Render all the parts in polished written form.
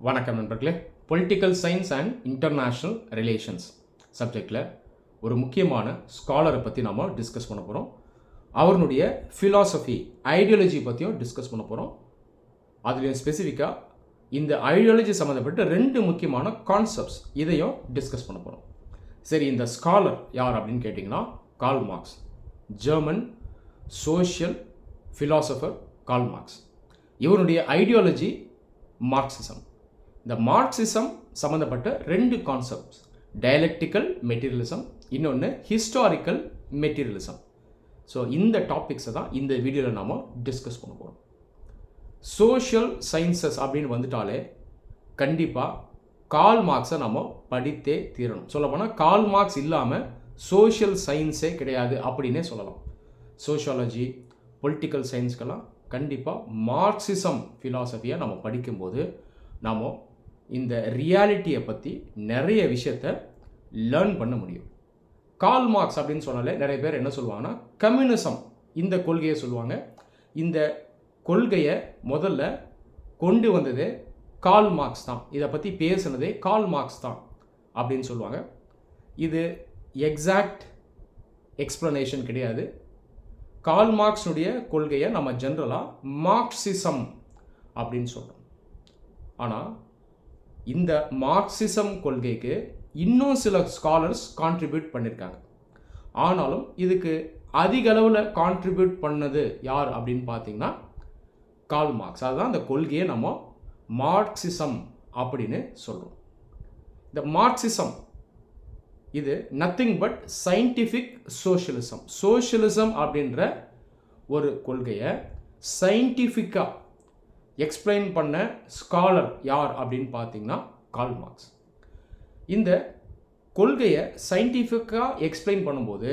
வணக்கம் நண்பர்களே. Political science and international relations சப்ஜெக்டில் ஒரு முக்கியமான ஸ்காலரை பற்றி நாம் டிஸ்கஸ் பண்ண போகிறோம். அவருடைய ஃபிலாசபி, ஐடியாலஜி பற்றியும் டிஸ்கஸ் பண்ண போகிறோம். அதுலேயும் ஸ்பெசிஃபிக்காக இந்த ஐடியாலஜி சம்மந்தப்பட்ட ரெண்டு முக்கியமான கான்செப்ட்ஸ் இதையும் டிஸ்கஸ் பண்ண போகிறோம். சரி, இந்த ஸ்காலர் யார் அப்படின்னு கேட்டிங்கன்னா Karl Marx, German social philosopher Karl Marx. இவருடைய ஐடியாலஜி மார்க்சிசம். இந்த மார்க்சிசம் சம்மந்தப்பட்ட ரெண்டு கான்செப்ட்ஸ், டயலெக்டிக்கல் மெட்டீரியலிசம், இன்னொன்று ஹிஸ்டாரிக்கல் மெட்டீரியலிசம். ஸோ இந்த டாபிக்ஸை தான் இந்த வீடியோவில் நாம் டிஸ்கஸ் பண்ண போகிறோம். சோஷியல் சயின்சஸ் அப்படின்னு வந்துட்டாலே கண்டிப்பாக கார்ல் மார்க்ஸை நம்ம படித்தே தீரணும். சொல்லப்போனால் கார்ல் மார்க்ஸ் இல்லாமல் சோஷியல் சயின்ஸே கிடையாது அப்படின்னே சொல்லலாம். சோஷியாலஜி, பொலிட்டிக்கல் சயின்ஸ்க்கெல்லாம் கண்டிப்பாக மார்க்சிசம் ஃபிலாசபியை நம்ம படிக்கும்போது நாம் இந்த ரியாலிட்டியை பற்றி நிறைய விஷயத்தை லேர்ன் பண்ண முடியும். கார்ல் மார்க்ஸ் அப்படின்னு சொன்னாலே நிறைய பேர் என்ன சொல்லுவாங்கன்னா கம்யூனிசம் இந்த கொள்கையை சொல்லுவாங்க. இந்த கொள்கையை முதல்ல கொண்டு வந்ததே கார்ல் மார்க்ஸ் தான், இதை பற்றி பேசுனதே கார்ல் மார்க்ஸ் தான் அப்படின்னு சொல்லுவாங்க. இது எக்ஸாக்ட் எக்ஸ்ப்ளனேஷன் கிடையாது. கார்ல் மார்க்ஸுடைய கொள்கையை நம்ம ஜென்ரலாக மார்க்சிசம் அப்படின்னு சொல்கிறோம். ஆனால் இந்த மார்க்சிசம் கொள்கைக்கு இன்னும் சில ஸ்காலர்ஸ் கான்ட்ரிபியூட் பண்ணியிருக்காங்க. ஆனாலும் இதுக்கு அதிக அளவில் கான்ட்ரிபியூட் பண்ணது யார் அப்படின்னு பார்த்தீங்கன்னா கார்ல் மார்க்ஸ். அதுதான் இந்த கொள்கையை நம்ம மார்க்சிசம் அப்படின்னு சொல்கிறோம். இந்த மார்க்சிசம் இது nothing but scientific socialism. Socialism அப்படின்ற ஒரு கொள்கையை சயின்டிஃபிக்காக எக்ஸ்பிளைன் பண்ண ஸ்காலர் யார் அப்படின்னு பார்த்தீங்கன்னா கார்ல் மார்க்ஸ். இந்த கொள்கையை சயின்டிஃபிக்காக எக்ஸ்பிளைன் பண்ணும்போது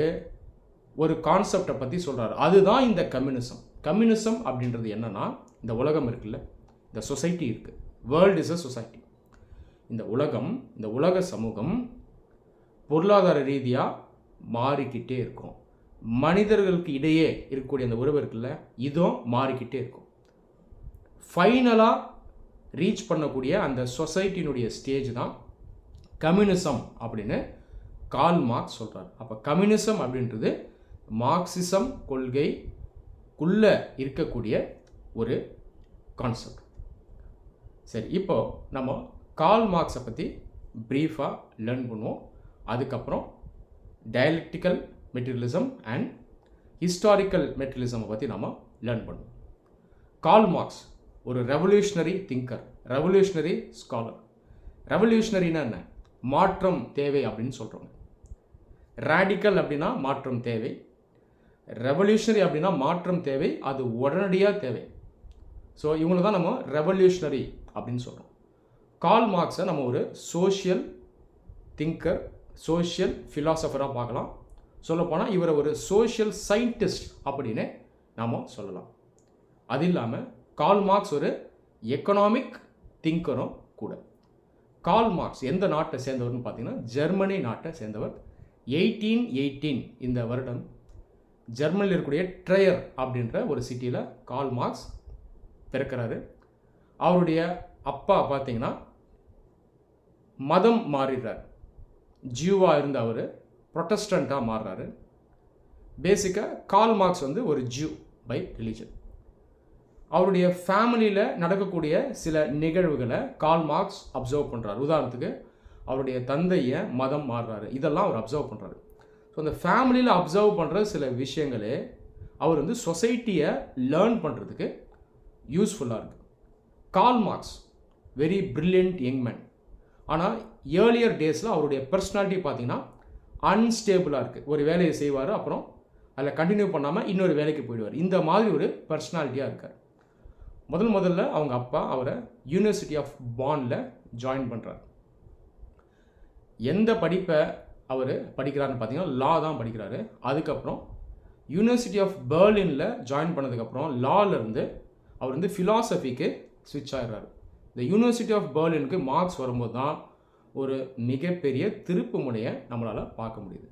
ஒரு கான்செப்டை பற்றி சொல்கிறாரு. அதுதான் இந்த கம்யூனிசம். கம்யூனிசம் அப்படின்றது என்னன்னா, இந்த உலகம் இருக்குல்ல, இந்த சொசைட்டி இருக்குது, வேர்ல்ட் இஸ் அ சொசைட்டி. இந்த உலகம், இந்த உலக சமூகம் பொருளாதார ரீதியாக மாறிக்கிட்டே இருக்கும். மனிதர்களுக்கு இடையே இருக்கக்கூடிய அந்த உறவு இருக்குல்ல, இதுவும் மாறிக்கிட்டே இருக்கும். ஃபைனலாக ரீச் பண்ணக்கூடிய அந்த சொசைட்டினுடைய ஸ்டேஜ் தான் கம்யூனிசம் அப்படின்னு கார்ல் மார்க்ஸ் சொல்கிறார். அப்போ கம்யூனிசம் அப்படின்றது மார்க்சிசம் கொள்கைக்குள்ளே இருக்கக்கூடிய ஒரு கான்செப்ட். சரி, இப்போது நம்ம கார்ல் மார்க்ஸை பற்றி ப்ரீஃபாக லேர்ன் பண்ணுவோம். அதுக்கப்புறம் டயலெக்டிக்கல் மெட்டீரியலிசம் அண்ட் ஹிஸ்டாரிக்கல் மெட்டீரியலிசமை பற்றி நம்ம லேர்ன் பண்ணுவோம். கார்ல் மார்க்ஸ் ஒரு ரெவல்யூஷனரி திங்கர், ரெவல்யூஷனரி ஸ்காலர். ரெவல்யூஷனரின்னா என்ன? மாற்றம் தேவை அப்படின்னு சொல்கிறோங்க. ரேடிக்கல் அப்படின்னா மாற்றம் தேவை, ரெவல்யூஷனரி அப்படின்னா மாற்றம் தேவை, அது உடனடியாக தேவை. ஸோ இவங்களை தான் நம்ம ரெவல்யூஷனரி அப்படின்னு சொல்கிறோம். கார்ல் மார்க்ஸை நம்ம ஒரு சோஷியல் திங்கர், சோஷியல் ஃபிலாசபராக பார்க்கலாம். சொல்லப்போனால் இவரை ஒரு சோஷியல் சயின்டிஸ்ட் அப்படின்னு நாம் சொல்லலாம். அது இல்லாமல் கார்ல் மார்க்ஸ் ஒரு எக்கனாமிக் திங்கரும் கூட. கார்ல் மார்க்ஸ் எந்த நாட்டை சேர்ந்தவர்னு பார்த்தீங்கன்னா ஜெர்மனி நாட்டை சேர்ந்தவர். 1818 இந்த வருடம் ஜெர்மனியில் இருக்கக்கூடிய ட்ரையர் அப்படின்ற ஒரு சிட்டியில் கார்ல் மார்க்ஸ் பிறக்கிறாரு. அவருடைய அப்பா பார்த்தீங்கன்னா மதம் மாறிடுறார். ஜியூவாக இருந்த அவர் ப்ரொட்டஸ்டண்ட்டாக மாறுறாரு. பேசிக்காக கார்ல் மார்க்ஸ் ஒரு ஜியூ பை ரிலீஜன். அவருடைய ஃபேமிலியில் நடக்கக்கூடிய சில நிகழ்வுகளை கார்ல் மார்க்ஸ் அப்சர்வ் பண்ணுறாரு. உதாரணத்துக்கு அவருடைய தந்தையை மதம் மாறுறாரு, இதெல்லாம் அவர் அப்சர்வ் பண்ணுறாரு. ஸோ அந்த ஃபேமிலியில் அப்சர்வ் பண்ணுற சில விஷயங்களே அவர் சொசைட்டியை லேர்ன் பண்ணுறதுக்கு யூஸ்ஃபுல்லாக இருக்குது. Karl Marx very brilliant young man. ஆனால் ஏர்லியர் டேஸில் அவருடைய பர்சனாலிட்டி பார்த்திங்கன்னா அன்ஸ்டேபிளாக இருக்குது. ஒரு வேலையை செய்வார், அப்புறம் அதில் கண்டினியூ பண்ணாமல் இன்னொரு வேலைக்கு போயிடுவார். இந்த மாதிரி ஒரு பர்சனாலிட்டியாக இருக்கார். முதல்ல அவங்க அப்பா அவரை யூனிவர்சிட்டி ஆஃப் பானில் ஜாயின் பண்ணுறார். எந்த படிப்பை அவர் படிக்கிறாருன்னு பார்த்தீங்கன்னா லா தான் படிக்கிறாரு. அதுக்கப்புறம் யூனிவர்சிட்டி ஆஃப் பெர்லினில் ஜாயின் பண்ணதுக்கப்புறம் லாவிலேருந்து அவர் ஃபிலாசபிக்கு ஸ்விட்ச் ஆகிடுறாரு. இந்த யூனிவர்சிட்டி ஆஃப் பெர்லினுக்கு மார்க்ஸ் வரும்போது தான் ஒரு மிகப்பெரிய திருப்பு முனையை நம்மளால் பார்க்க முடியுது.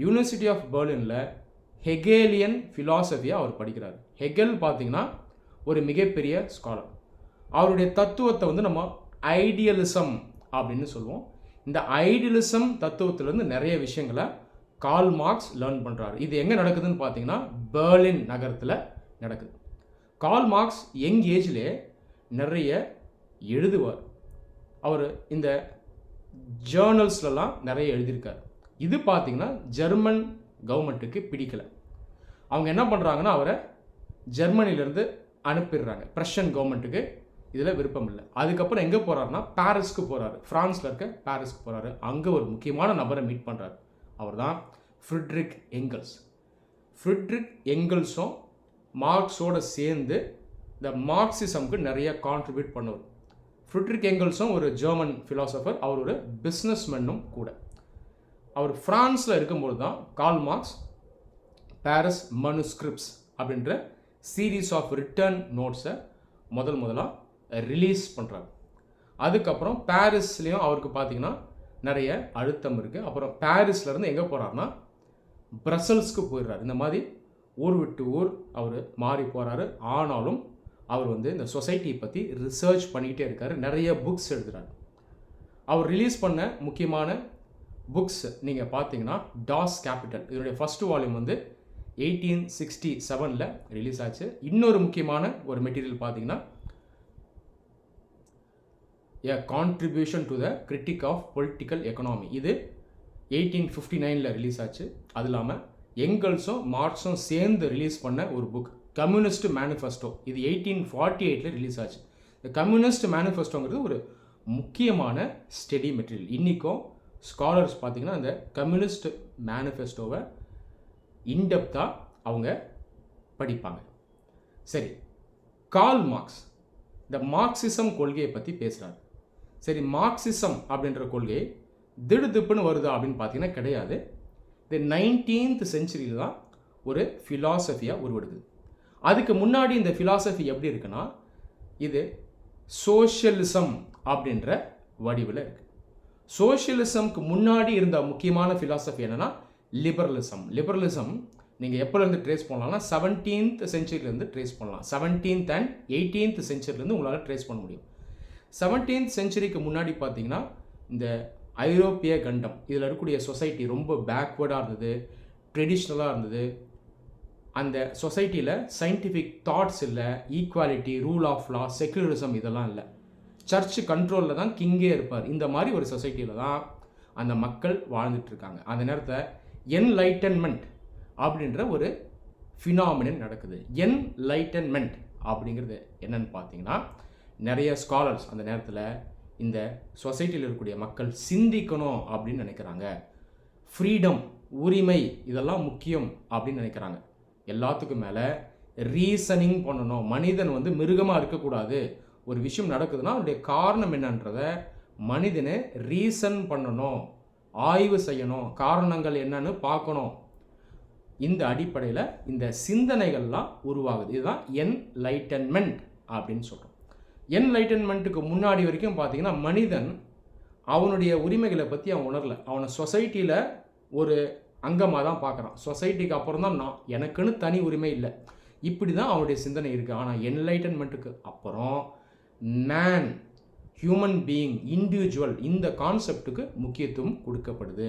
யூனிவர்சிட்டி ஆஃப் பெர்லினில் ஹெகேலியன் ஃபிலாசபியை அவர் படிக்கிறார். ஹெகல் பார்த்திங்கன்னா ஒரு மிகப்பெரிய ஸ்காலர். அவருடைய தத்துவத்தை நம்ம ஐடியலிசம் அப்படின்னு சொல்லுவோம். இந்த ஐடியலிசம் தத்துவத்திலேருந்து நிறைய விஷயங்களை கார்ல் மார்க்ஸ் லேர்ன் பண்ணுறாரு. இது எங்கே நடக்குதுன்னு பார்த்தீங்கன்னா பெர்லின் நகரத்தில் நடக்குது. கார்ல் மார்க்ஸ் யங் ஏஜ்லேயே நிறைய எழுதுவார். அவர் இந்த ஜேர்னல்ஸ்லாம் நிறைய எழுதியிருக்கார். இது பார்த்தீங்கன்னா ஜெர்மன் கவர்மெண்ட்டுக்கு பிடிக்கலை. அவங்க என்ன பண்ணுறாங்கன்னா அவரை ஜெர்மனிலேருந்து அனுப்பிடுறாங்க. பிரஷன் கவர்மெண்ட்டுக்கு இதில் விருப்பம் இல்லை. அதுக்கப்புறம் எங்கே போகிறாருன்னா பாரிஸ்க்கு போகிறாரு. ஃப்ரான்ஸில் இருக்க பாரிஸ்க்கு போகிறாரு. அங்கே ஒரு முக்கியமான நபரை மீட் பண்ணுறாரு. அவர் தான் ஃப்ரிட்ரிக் எங்கல்ஸ். ஃப்ரிட்ரிக் எங்கல்ஸும் மார்க்ஸோடு சேர்ந்து இந்த மார்க்சிசம்க்கு நிறைய கான்ட்ரிபியூட் பண்ணுவார். ஃப்ரிட்ரிக் எங்கல்ஸும் ஒரு ஜெர்மன் ஃபிலாசபர், அவர் ஒரு பிஸ்னஸ்மேனும் கூட. அவர் ஃப்ரான்ஸில் இருக்கும்போது தான் கார்ல் மார்க்ஸ் பாரிஸ் மனுஸ்கிரிப்ட்ஸ் அப்படின்ற சீரீஸ் ஆஃப் ரிட்டர்ன் நோட்ஸை முதலாக ரிலீஸ் பண்ணுறாரு. அதுக்கப்புறம் பாரிஸ்லேயும் அவருக்கு பார்த்திங்கன்னா நிறைய அழுத்தம் இருக்குது. அப்புறம் பாரிஸ்லேருந்து எங்கே போகிறாருன்னா பிரசல்ஸ்க்கு போயிடுறாரு. இந்த மாதிரி ஊர் விட்டு ஊர் அவர் மாறி போகிறாரு. ஆனாலும் அவர் இந்த சொசைட்டியை பற்றி ரிசர்ச் பண்ணிக்கிட்டே இருக்கார். நிறைய புக்ஸ் எழுதுகிறார். அவர் ரிலீஸ் பண்ண முக்கியமான புக்ஸ் நீங்கள் பார்த்தீங்கன்னா டாஸ் கேபிட்டல், இதனுடைய ஃபஸ்ட்டு வால்யூம் 1867 ரிலீஸ் ஆச்சு. இன்னொரு முக்கியமான ஒரு மெட்டீரியல் பார்த்தீங்கன்னா a contribution to the critique of political economy, இது 1859 ரிலீஸ் ஆச்சு. அது இல்லாமல் எங்கல்ஸும் மார்க்ஸும் சேர்ந்து ரிலீஸ் பண்ண ஒரு புக் கம்யூனிஸ்ட் மேனிஃபெஸ்டோ, இது 1848 ரிலீஸ் ஆச்சு. இந்த கம்யூனிஸ்ட் மேனிஃபெஸ்டோங்கிறது ஒரு முக்கியமான ஸ்டடி மெட்டீரியல். இன்றைக்கும் ஸ்காலர்ஸ் பார்த்திங்கன்னா இந்த கம்யூனிஸ்ட் மேனிஃபெஸ்டோவை இன்டெப்த்தாக அவங்க படிப்பாங்க. சரி, கார்ல் மார்க்ஸ் இந்த மார்க்சிசம் கொள்கையை பற்றி பேசுகிறார். சரி, மார்க்சிசம் அப்படின்ற கொள்கை திடுதிப்புன்னு வருதா அப்படின்னு பார்த்தீங்கன்னா கிடையாது. இந்த 19th செஞ்சுரியில் தான் ஒரு ஃபிலாசபியாக உருவெடுக்குது. அதுக்கு முன்னாடி இந்த ஃபிலாசபி எப்படி இருக்குன்னா இது சோஷியலிசம் அப்படின்ற வடிவில் இருக்குது. சோஷியலிசம்க்கு முன்னாடி இருந்த முக்கியமான ஃபிலாசபி என்னென்னா லிபரலிசம். நீங்கள் எப்போலேருந்து ட்ரேஸ் பண்ணலாம்னா 17th செஞ்சுரியிலேருந்து ட்ரேஸ் பண்ணலாம். 17th and 18th செஞ்சுரியிலேருந்து உங்களால் ட்ரேஸ் பண்ண முடியும். 17th செஞ்சுரிக்கு முன்னாடி பார்த்தீங்கன்னா இந்த ஐரோப்பிய கண்டம் இதில் இருக்கக்கூடிய சொசைட்டி ரொம்ப பேக்வேர்டாக இருந்தது, ட்ரெடிஷ்னலாக இருந்தது. அந்த சொசைட்டியில் சயின்டிஃபிக் தாட்ஸ் இல்லை, equality, rule of law, secularism இதெல்லாம் இல்லை. சர்ச் கண்ட்ரோலில் தான் கிங்கே இருப்பார். இந்த மாதிரி ஒரு சொசைட்டியில் தான் அந்த மக்கள் வாழ்ந்துட்டுருக்காங்க. அந்த நேரத்தை என்லைட்டன்மெண்ட் அப்படின்ற ஒரு ஃபினாமினன் நடக்குது. என்லைட்டன்மெண்ட் அப்படிங்கிறது என்னன்னு பார்த்தீங்கன்னா நிறைய ஸ்காலர்ஸ் அந்த நேரத்தில் இந்த சொசைட்டியில் இருக்கக்கூடிய மக்கள் சிந்திக்கணும் அப்படின்னு நினைக்கிறாங்க. ஃப்ரீடம், உரிமை இதெல்லாம் முக்கியம் அப்படின்னு நினைக்கிறாங்க. எல்லாத்துக்கும் மேலே ரீசனிங் பண்ணணும். மனிதன் மிருகமாக இருக்கக்கூடாது. ஒரு விஷயம் நடக்குதுன்னா அதனுடைய காரணம் என்னன்றதை மனிதனை ரீசன் பண்ணணும், ஆய்வு செய்யணும், காரணங்கள் என்னன்னு பார்க்கணும். இந்த அடிப்படையில் இந்த சிந்தனைகள்லாம் உருவாகுது. இதுதான் என்லைட்டன்மெண்ட் அப்படின்னு சொல்கிறோம். என்லைட்டன்மெண்ட்டுக்கு முன்னாடி வரைக்கும் பார்த்தீங்கன்னா மனிதன் அவனுடைய உரிமைகளை பற்றி அவன் உணரலை. அவனை சொசைட்டியில் ஒரு அங்கமாக தான் பார்க்குறான். சொசைட்டிக்கு அப்புறம் தான் நான், எனக்குன்னு தனி உரிமை இல்லை, இப்படி தான் அவனுடைய சிந்தனை இருக்குது. ஆனால் என்லைட்டன்மெண்ட்டுக்கு அப்புறம் மேன், ஹியூமன் பீயிங், இண்டிவிஜுவல் இந்த கான்செப்டுக்கு முக்கியத்துவம் கொடுக்கப்படுது.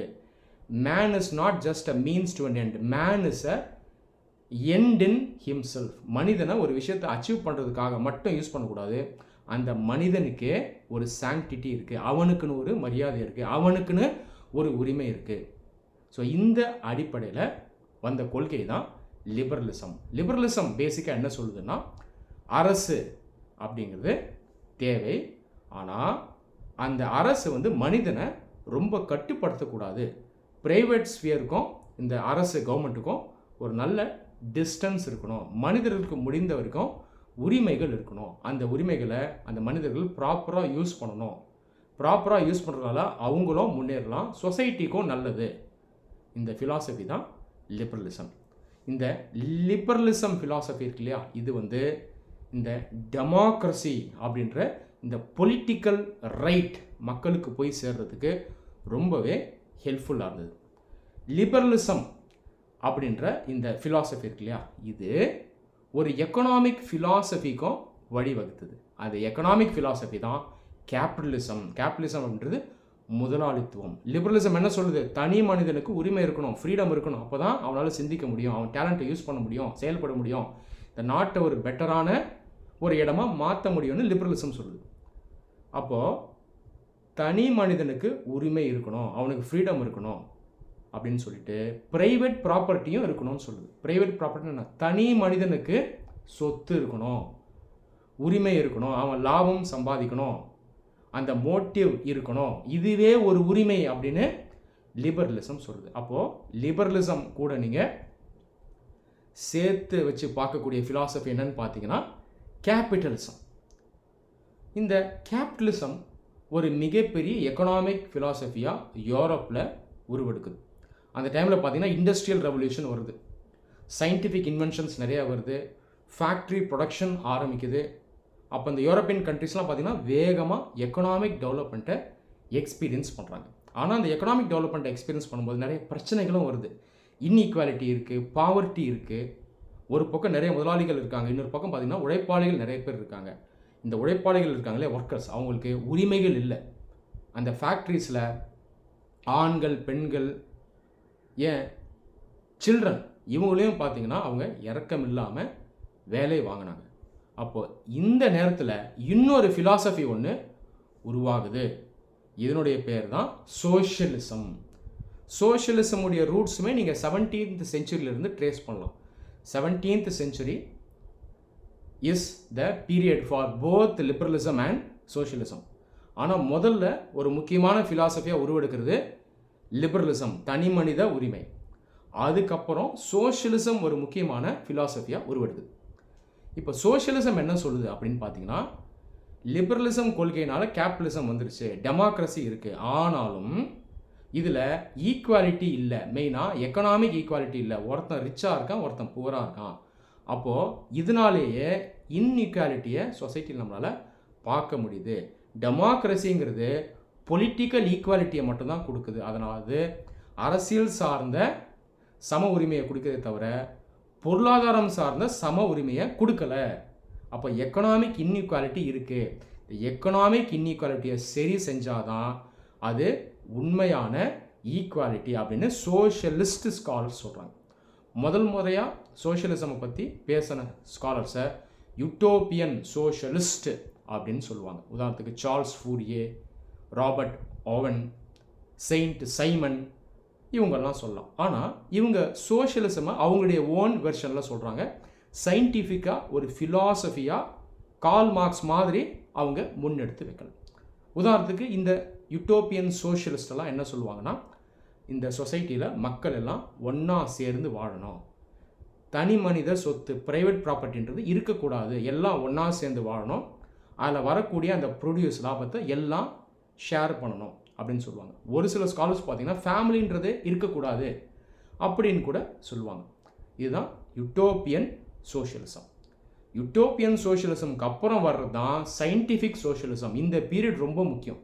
Man is not just a means to an end, man is a end in himself. மனிதனை ஒரு விஷயத்தை அச்சீவ் பண்ணுறதுக்காக மட்டும் யூஸ் பண்ணக்கூடாது. அந்த மனிதனுக்கே ஒரு சாங்டிட்டி இருக்குது, அவனுக்குன்னு ஒரு மரியாதை இருக்குது, அவனுக்குன்னு ஒரு உரிமை இருக்குது. ஸோ இந்த அடிப்படையில் வந்த கொள்கை தான் லிபரலிசம். லிபரலிசம் பேசிக்காக என்ன சொல்லுதுன்னா அரசு அப்படிங்கிறது தேவை, ஆனால் அந்த அரசு மனிதனை ரொம்ப கட்டுப்படுத்தக்கூடாது. ப்ரைவேட் ஸ்பியருக்கும் இந்த அரசு கவர்மெண்ட்டுக்கும் ஒரு நல்ல டிஸ்டன்ஸ் இருக்கணும். மனிதர்களுக்கு முடிந்த வரைக்கும் உரிமைகள் இருக்கணும். அந்த உரிமைகளை அந்த மனிதர்கள் ப்ராப்பராக யூஸ் பண்ணணும். ப்ராப்பராக யூஸ் பண்ணுறதுனால அவங்களும் முன்னேறலாம், சொசைட்டிக்கும் நல்லது. இந்த ஃபிலாசபி தான் லிபரலிசம். இந்த லிபரலிசம் ஃபிலாசபி இருக்கு இல்லையா, இது இந்த டெமோக்ரஸி அப்படின்ற இந்த பொலிட்டிக்கல் ரைட் மக்களுக்கு போய் சேர்றதுக்கு ரொம்பவே ஹெல்ப்ஃபுல்லாக இருந்தது. லிபரலிசம் அப்படின்ற இந்த ஃபிலாசபி இருக்கு இல்லையா, இது ஒரு எக்கனாமிக் ஃபிலாசபிக்கும் வழிவகுத்தது. அந்த எக்கனாமிக் ஃபிலாசபி தான் கேபிட்டலிசம். கேபிட்டலிசம் அப்படின்றது முதலாளித்துவம். லிபரலிசம் என்ன சொல்லுது? தனி மனிதனுக்கு உரிமை இருக்கணும், ஃப்ரீடம் இருக்கணும். அப்போ தான் அவனால் சிந்திக்க முடியும், அவன் டேலண்ட்டை யூஸ் பண்ண முடியும், செயல்பட முடியும், இந்த நாட்டை ஒரு பெட்டரான ஒரு இடமா மாற்ற முடியும்னு லிபரலிசம் சொல்லுது. அப்போது தனி மனிதனுக்கு உரிமை இருக்கணும், அவனுக்கு ஃப்ரீடம் இருக்கணும் அப்படின்னு சொல்லிட்டு ப்ரைவேட் ப்ராப்பர்ட்டியும் இருக்கணும்னு சொல்லுது. ப்ரைவேட் ப்ராப்பர்ட்டி என்ன? தனி மனிதனுக்கு சொத்து இருக்கணும், உரிமை இருக்கணும், அவன் லாபம் சம்பாதிக்கணும், அந்த மோட்டிவ் இருக்கணும், இதுவே ஒரு உரிமை அப்படின்னு லிபரலிசம் சொல்லுது. அப்போது லிபரலிசம் கூட நீங்கள் சேர்த்து வச்சு பார்க்கக்கூடிய ஃபிலாசபி என்னன்னு பார்த்தீங்கன்னா கேபிட்டலிசம். இந்த கேபிட்டலிசம் ஒரு மிகப்பெரிய எக்கனாமிக் ஃபிலாசபியாக யூரோப்பில் உருவெடுக்குது. அந்த டைமில் பார்த்தீங்கன்னா இண்டஸ்ட்ரியல் ரெவல்யூஷன் வருது, சயின்டிஃபிக் இன்வென்ஷன்ஸ் நிறையா வருது, ஃபேக்ட்ரி ப்ரொடக்ஷன் ஆரம்பிக்குது. அப்போ இந்த யூரோப்பியன் கண்ட்ரிஸ்லாம் பார்த்திங்கன்னா வேகமாக எக்கனாமிக் டெவலப்மெண்ட்டை எக்ஸ்பீரியன்ஸ் பண்ணுறாங்க. ஆனால் அந்த எக்கனாமிக் டெவலப்மெண்ட்டை எக்ஸ்பீரியன்ஸ் பண்ணும்போது நிறைய பிரச்சனைகளும் வருது. இன்இக்வாலிட்டி இருக்குது, பாவர்ட்டி இருக்குது. ஒரு பக்கம் நிறைய முதலாளிகள் இருக்காங்க, இன்னொரு பக்கம் பார்த்திங்கன்னா உழைப்பாளிகள் நிறைய பேர் இருக்காங்க. இந்த உழைப்பாளிகள் இருக்காங்களே ஒர்க்கர்ஸ், அவங்களுக்கு உரிமைகள் இல்லை. அந்த ஃபேக்ட்ரிஸில் ஆண்கள், பெண்கள், ஏன் சில்ட்ரன் இவங்களையும் பார்த்திங்கன்னா அவங்க இறக்கம் இல்லாமல் வேலை வாங்கினாங்க. அப்போது இந்த நேரத்தில் இன்னொரு ஃபிலாசபி ஒன்று உருவாகுது. இதனுடைய பேர் தான் சோஷியலிசம். சோஷியலிசமுடைய ரூட்ஸுமே நீங்கள் 17th செஞ்சுரியிலேருந்து ட்ரேஸ் பண்ணலாம். 17th century is the period for both liberalism and socialism. ஆனால் முதல்ல ஒரு முக்கியமான ஃபிலாசபியாக உருவெடுக்கிறது லிபரலிசம், தனி மனித உரிமை. அதுக்கப்புறம் சோஷியலிசம் ஒரு முக்கியமான ஃபிலாசபியாக உருவெடுக்குது. இப்போ சோஷியலிசம் என்ன சொல்லுது அப்படின்னு பார்த்தீங்கன்னா, லிபரலிசம் கொள்கையினால கேபிட்டலிசம் வந்துருச்சு, டெமோக்ரஸி இருக்குது, ஆனாலும் இதில் ஈக்குவாலிட்டி இல்லை. மெயினாக எக்கனாமிக் ஈக்குவாலிட்டி இல்லை. ஒருத்தன் ரிச்சாக இருக்கான், ஒருத்தன் புவராக இருக்கான். அப்போது இதனாலேயே இன்இக்வாலிட்டியை சொசைட்டியில் நம்மளால் பார்க்க முடியுது. டெமோக்ரஸிங்கிறது பொலிட்டிக்கல் ஈக்குவாலிட்டியை மட்டும்தான் கொடுக்குது. அதனால அரசியல் சார்ந்த சம உரிமையை கொடுக்கறதே தவிர பொருளாதாரம் சார்ந்த சம உரிமையை கொடுக்கலை. அப்போ எக்கனாமிக் இன்இக்வாலிட்டி இருக்குது. இந்த எக்கனாமிக் இன்இக்வாலிட்டியை சரி செஞ்சாதான் அது உண்மையான ஈக்குவாலிட்டி அப்படின்னு சோஷியலிஸ்ட் ஸ்காலர்ஸ் சொல்கிறாங்க. முதல் முறையாக சோஷியலிசமை பற்றி பேசின ஸ்காலர்ஸை யூட்டோப்பியன் சோஷியலிஸ்ட் அப்படின்னு சொல்லுவாங்க. உதாரணத்துக்கு Charles Fourier, Robert oven, Saint Simon, இவங்கெல்லாம் சொல்லலாம். ஆனால் இவங்க சோஷியலிசமை அவங்களுடைய ஓன் வெர்ஷனில் சொல்கிறாங்க. சயின்டிஃபிக்காக ஒரு ஃபிலாசபியாக கார்ல் மார்க்ஸ் மாதிரி அவங்க முன்னெடுத்து வைக்கல. உதாரணத்துக்கு இந்த யூட்டோப்பியன் சோஷியலிஸ்டெல்லாம் என்ன சொல்லுவாங்கன்னா, இந்த சொசைட்டியில் மக்கள் எல்லாம் ஒன்றா சேர்ந்து வாழணும், தனி மனித சொத்து ப்ரைவேட் ப்ராப்பர்ட்டின்றது இருக்கக்கூடாது, எல்லாம் ஒன்றா சேர்ந்து வாழணும், அதில் வரக்கூடிய அந்த ப்ரொடியூஸ் லாபத்தை எல்லாம் ஷேர் பண்ணணும் அப்படின்னு சொல்லுவாங்க. ஒரு சில ஸ்காலர்ஸ் பார்த்தீங்கன்னா ஃபேமிலின்றது இருக்கக்கூடாது அப்படின்னு கூட சொல்லுவாங்க. இதுதான் யூட்டோப்பியன் சோஷியலிசம். யூட்டோப்பியன் சோஷியலிசம்க்கு அப்புறம் வர்றது தான் சயின்டிஃபிக் சோஷியலிசம். இந்த பீரியட் ரொம்ப முக்கியம்.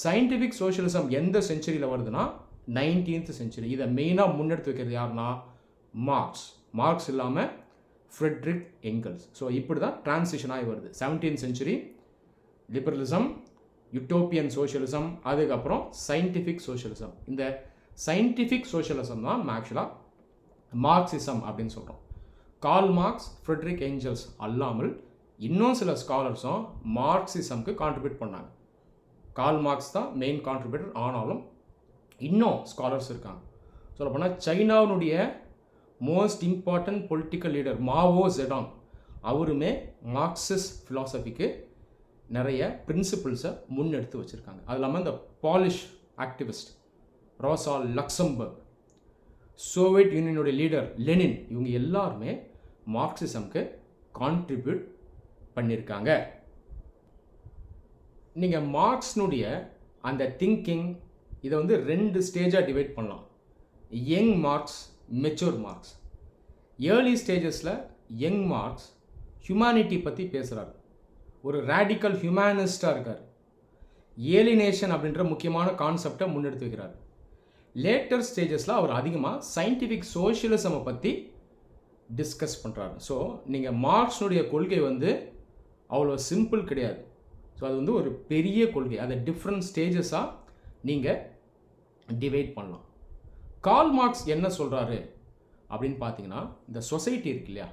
சயின்டிஃபிக் சோஷியலிசம் எந்த செஞ்சுரியில் வருதுன்னா 19th செஞ்சுரி. இதை மெயினாக முன்னெடுத்து வைக்கிறது யாருன்னா மார்க்ஸ். மார்க்ஸ் இல்லாமல் ஃப்ரெட்ரிக் எங்கல்ஸ். ஸோ இப்படி தான் டிரான்சிஷன் ஆகி வருது. 17th century liberalism, utopian socialism, அதுக்கப்புறம் சயின்டிஃபிக் சோஷியலிசம். இந்த சயின்டிஃபிக் சோஷியலிசம் தான் ஆக்சுவலாக மார்க்சிசம் அப்படின்னு சொல்கிறோம். கார்ல் மார்க்ஸ், ஃப்ரெட்ரிக் ஏஞ்சல்ஸ் அல்லாமல் இன்னும் சில ஸ்காலர்ஸும் மார்க்சிசம்க்கு கான்ட்ரிபியூட் பண்ணாங்க. கார்ல் மார்க்ஸ் தான் மெயின் கான்ட்ரிபியூட்டர், ஆனாலும் இன்னும் ஸ்காலர்ஸ் இருக்காங்க. சொல்லப்போனால் சைனாவினுடைய மோஸ்ட் இம்பார்ட்டன்ட் பொலிட்டிக்கல் லீடர் மாவோ ஜெடாங், அவருமே மார்க்சிஸ்ட் ஃபிலாசபிக்கு நிறைய பிரின்சிபிள்ஸை முன்னெடுத்து வச்சுருக்காங்க. அது இல்லாமல் இந்த பாலிஷ் ஆக்டிவிஸ்ட் ரோசா லக்சம்பர்க், சோவியத் யூனியனுடைய லீடர் லெனின், இவங்க எல்லாருமே மார்க்சிசம்க்கு கான்ட்ரிபியூட் பண்ணியிருக்காங்க. நீங்கள் மார்க்ஸ்னுடைய அந்த திங்கிங் இதை வந்து 2 ஸ்டேஜாக டிவைட் பண்ணலாம். Young Marx, mature Marx. Early ஸ்டேஜஸில் யங் மார்க்ஸ் ஹியூமனிட்டி பற்றி பேசுகிறார், ஒரு ரேடிக்கல் ஹியூமனிஸ்டாக இருக்கார், ஏலினேஷன் அப்படின்ற முக்கியமான கான்செப்டை முன்னெடுத்து வைக்கிறார். லேட்டர் ஸ்டேஜஸில் அவர் அதிகமாக சயின்டிஃபிக் சோஷியலிசமை பற்றி டிஸ்கஸ் பண்ணுறாரு. ஸோ நீங்கள் மார்க்ஸ்னுடைய கொள்கை வந்து அவ்வளோ சிம்பிள் கிடையாது. ஸோ அது வந்து ஒரு பெரிய கொள்கை. அதை டிஃப்ரெண்ட் ஸ்டேஜஸாக நீங்கள் டிவைட் பண்ணலாம். கார்ல் மார்க்ஸ் என்ன சொல்கிறாரு அப்படின்னு பார்த்தீங்கன்னா, இந்த சொசைட்டி இருக்கு இல்லையா,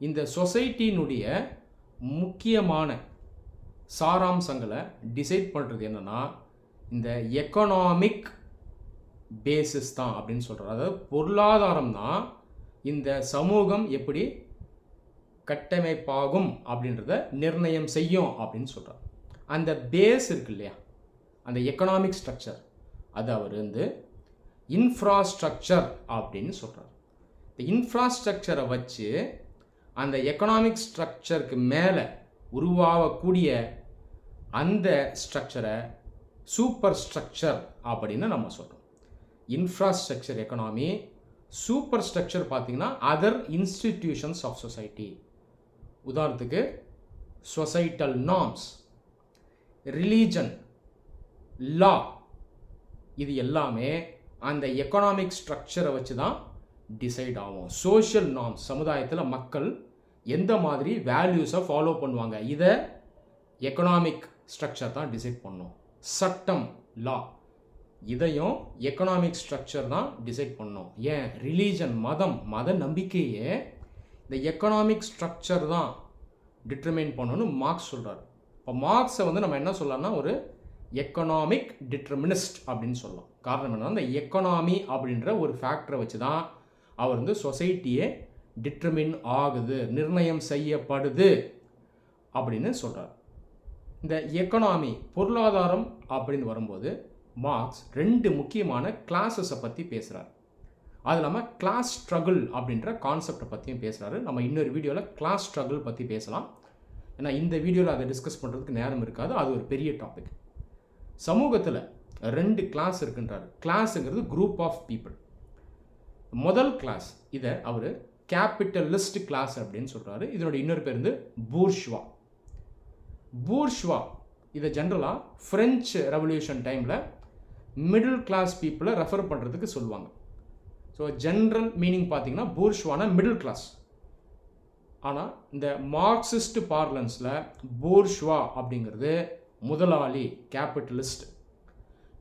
இந்த சொசைட்டியினுடைய முக்கியமான சாராம்சங்களை டிசைட் பண்ணுறது என்னென்னா இந்த எக்கனாமிக் பேசிஸ் தான் அப்படின்னு சொல்கிறார். அதாவது பொருளாதாரம் தான் இந்த சமூகம் எப்படி கட்டமைப்பாகும் அப்படின்றத நிர்ணயம் செய்யும் அப்படின்னு சொல்கிறார். அந்த பேஸ் இருக்கு இல்லையா, அந்த எக்கனாமிக் ஸ்ட்ரக்சர், அது அவர் வந்து இன்ஃப்ராஸ்ட்ரக்சர் அப்படின்னு சொல்கிறார். இந்த இன்ஃப்ராஸ்ட்ரக்சரை வச்சு அந்த எக்கனாமிக் ஸ்ட்ரக்சருக்கு மேலே உருவாகக்கூடிய அந்த ஸ்ட்ரக்சரை சூப்பர் ஸ்ட்ரக்சர் அப்படின்னு நம்ம சொல்கிறோம். இன்ஃப்ராஸ்ட்ரக்சர் எக்கனாமி, சூப்பர் ஸ்ட்ரக்சர் பார்த்திங்கன்னா அதர் இன்ஸ்டிடியூஷன்ஸ் ஆஃப் சொசைட்டி. உதாரணத்துக்கு சொசைட்டல் நார்ம்ஸ், ரிலீஜன், லா, இது எல்லாமே அந்த எக்கனாமிக் ஸ்ட்ரக்சரை வச்சு தான் டிசைட் ஆகும். சோஷியல் நார்ம்ஸ், சமுதாயத்தில் மக்கள் எந்த மாதிரி வேல்யூஸை ஃபாலோ பண்ணுவாங்க, இதை எக்கனாமிக் ஸ்ட்ரக்சர் தான் டிசைட் பண்ணும். சட்டம், லா, இதையும் எக்கனாமிக் ஸ்ட்ரக்சர் தான் டிசைட் பண்ணும். ஏன், ரிலீஜன், மத நம்பிக்கையே இந்த எக்கனாமிக் ஸ்ட்ரக்சர் தான் டிட்டர்மைன் பண்ணணும்னு மார்க்ஸ் சொல்கிறார். இப்போ மார்க்ஸை வந்து நம்ம என்ன சொல்லலாம்னா ஒரு எக்கனாமிக் டிட்டர்மினிஸ்ட் அப்படின்னு சொல்லலாம். காரணம் என்னன்னா, இந்த எக்கனாமி அப்படின்ற ஒரு ஃபேக்டரை வச்சு தான் அவர் வந்து சொசைட்டியே டிட்டர்மின் ஆகுது, நிர்ணயம் செய்யப்படுது அப்படின்னு சொல்கிறார். இந்த எக்கனாமி, பொருளாதாரம் அப்படின்னு வரும்போது மார்க்ஸ் 2 முக்கியமான கிளாஸஸை பற்றி பேசுகிறார். அது இல்லாமல் கிளாஸ் ஸ்ட்ரகிள் அப்படின்ற கான்செப்டை பற்றியும் பேசுகிறாரு. நம்ம இன்னொரு வீடியோவில் கிளாஸ் ஸ்ட்ரகிள் பற்றி பேசலாம். ஏன்னா இந்த வீடியோவில் அதை டிஸ்கஸ் பண்ணுறதுக்கு நேரம் இருக்காது, அது ஒரு பெரிய டாபிக். சமூகத்தில் 2 கிளாஸ் இருக்குன்றாரு. கிளாஸுங்கிறது குரூப் ஆஃப் பீப்புள். முதல் கிளாஸ், இதை அவர் கேபிட்டலிஸ்ட் கிளாஸ் அப்படின்னு சொல்கிறாரு. இதனோட இன்னொரு பேர் வந்து பூர்ஷ்வா. பூர்ஷ்வா இதை ஜென்ரலாக ஃப்ரெஞ்சு ரெவல்யூஷன் டைமில் மிடில் கிளாஸ் பீப்புளை ரெஃபர் பண்ணுறதுக்கு சொல்லுவாங்க. ஸோ ஜென்ரல் மீனிங் பார்த்தீங்கன்னா பூர்ஷ்வானா மிடில் கிளாஸ். ஆனால் இந்த மார்க்சிஸ்ட் பார்லன்ஸில் பூர்ஷ்வா அப்படிங்கிறது முதலாளி, கேபிட்டலிஸ்ட்.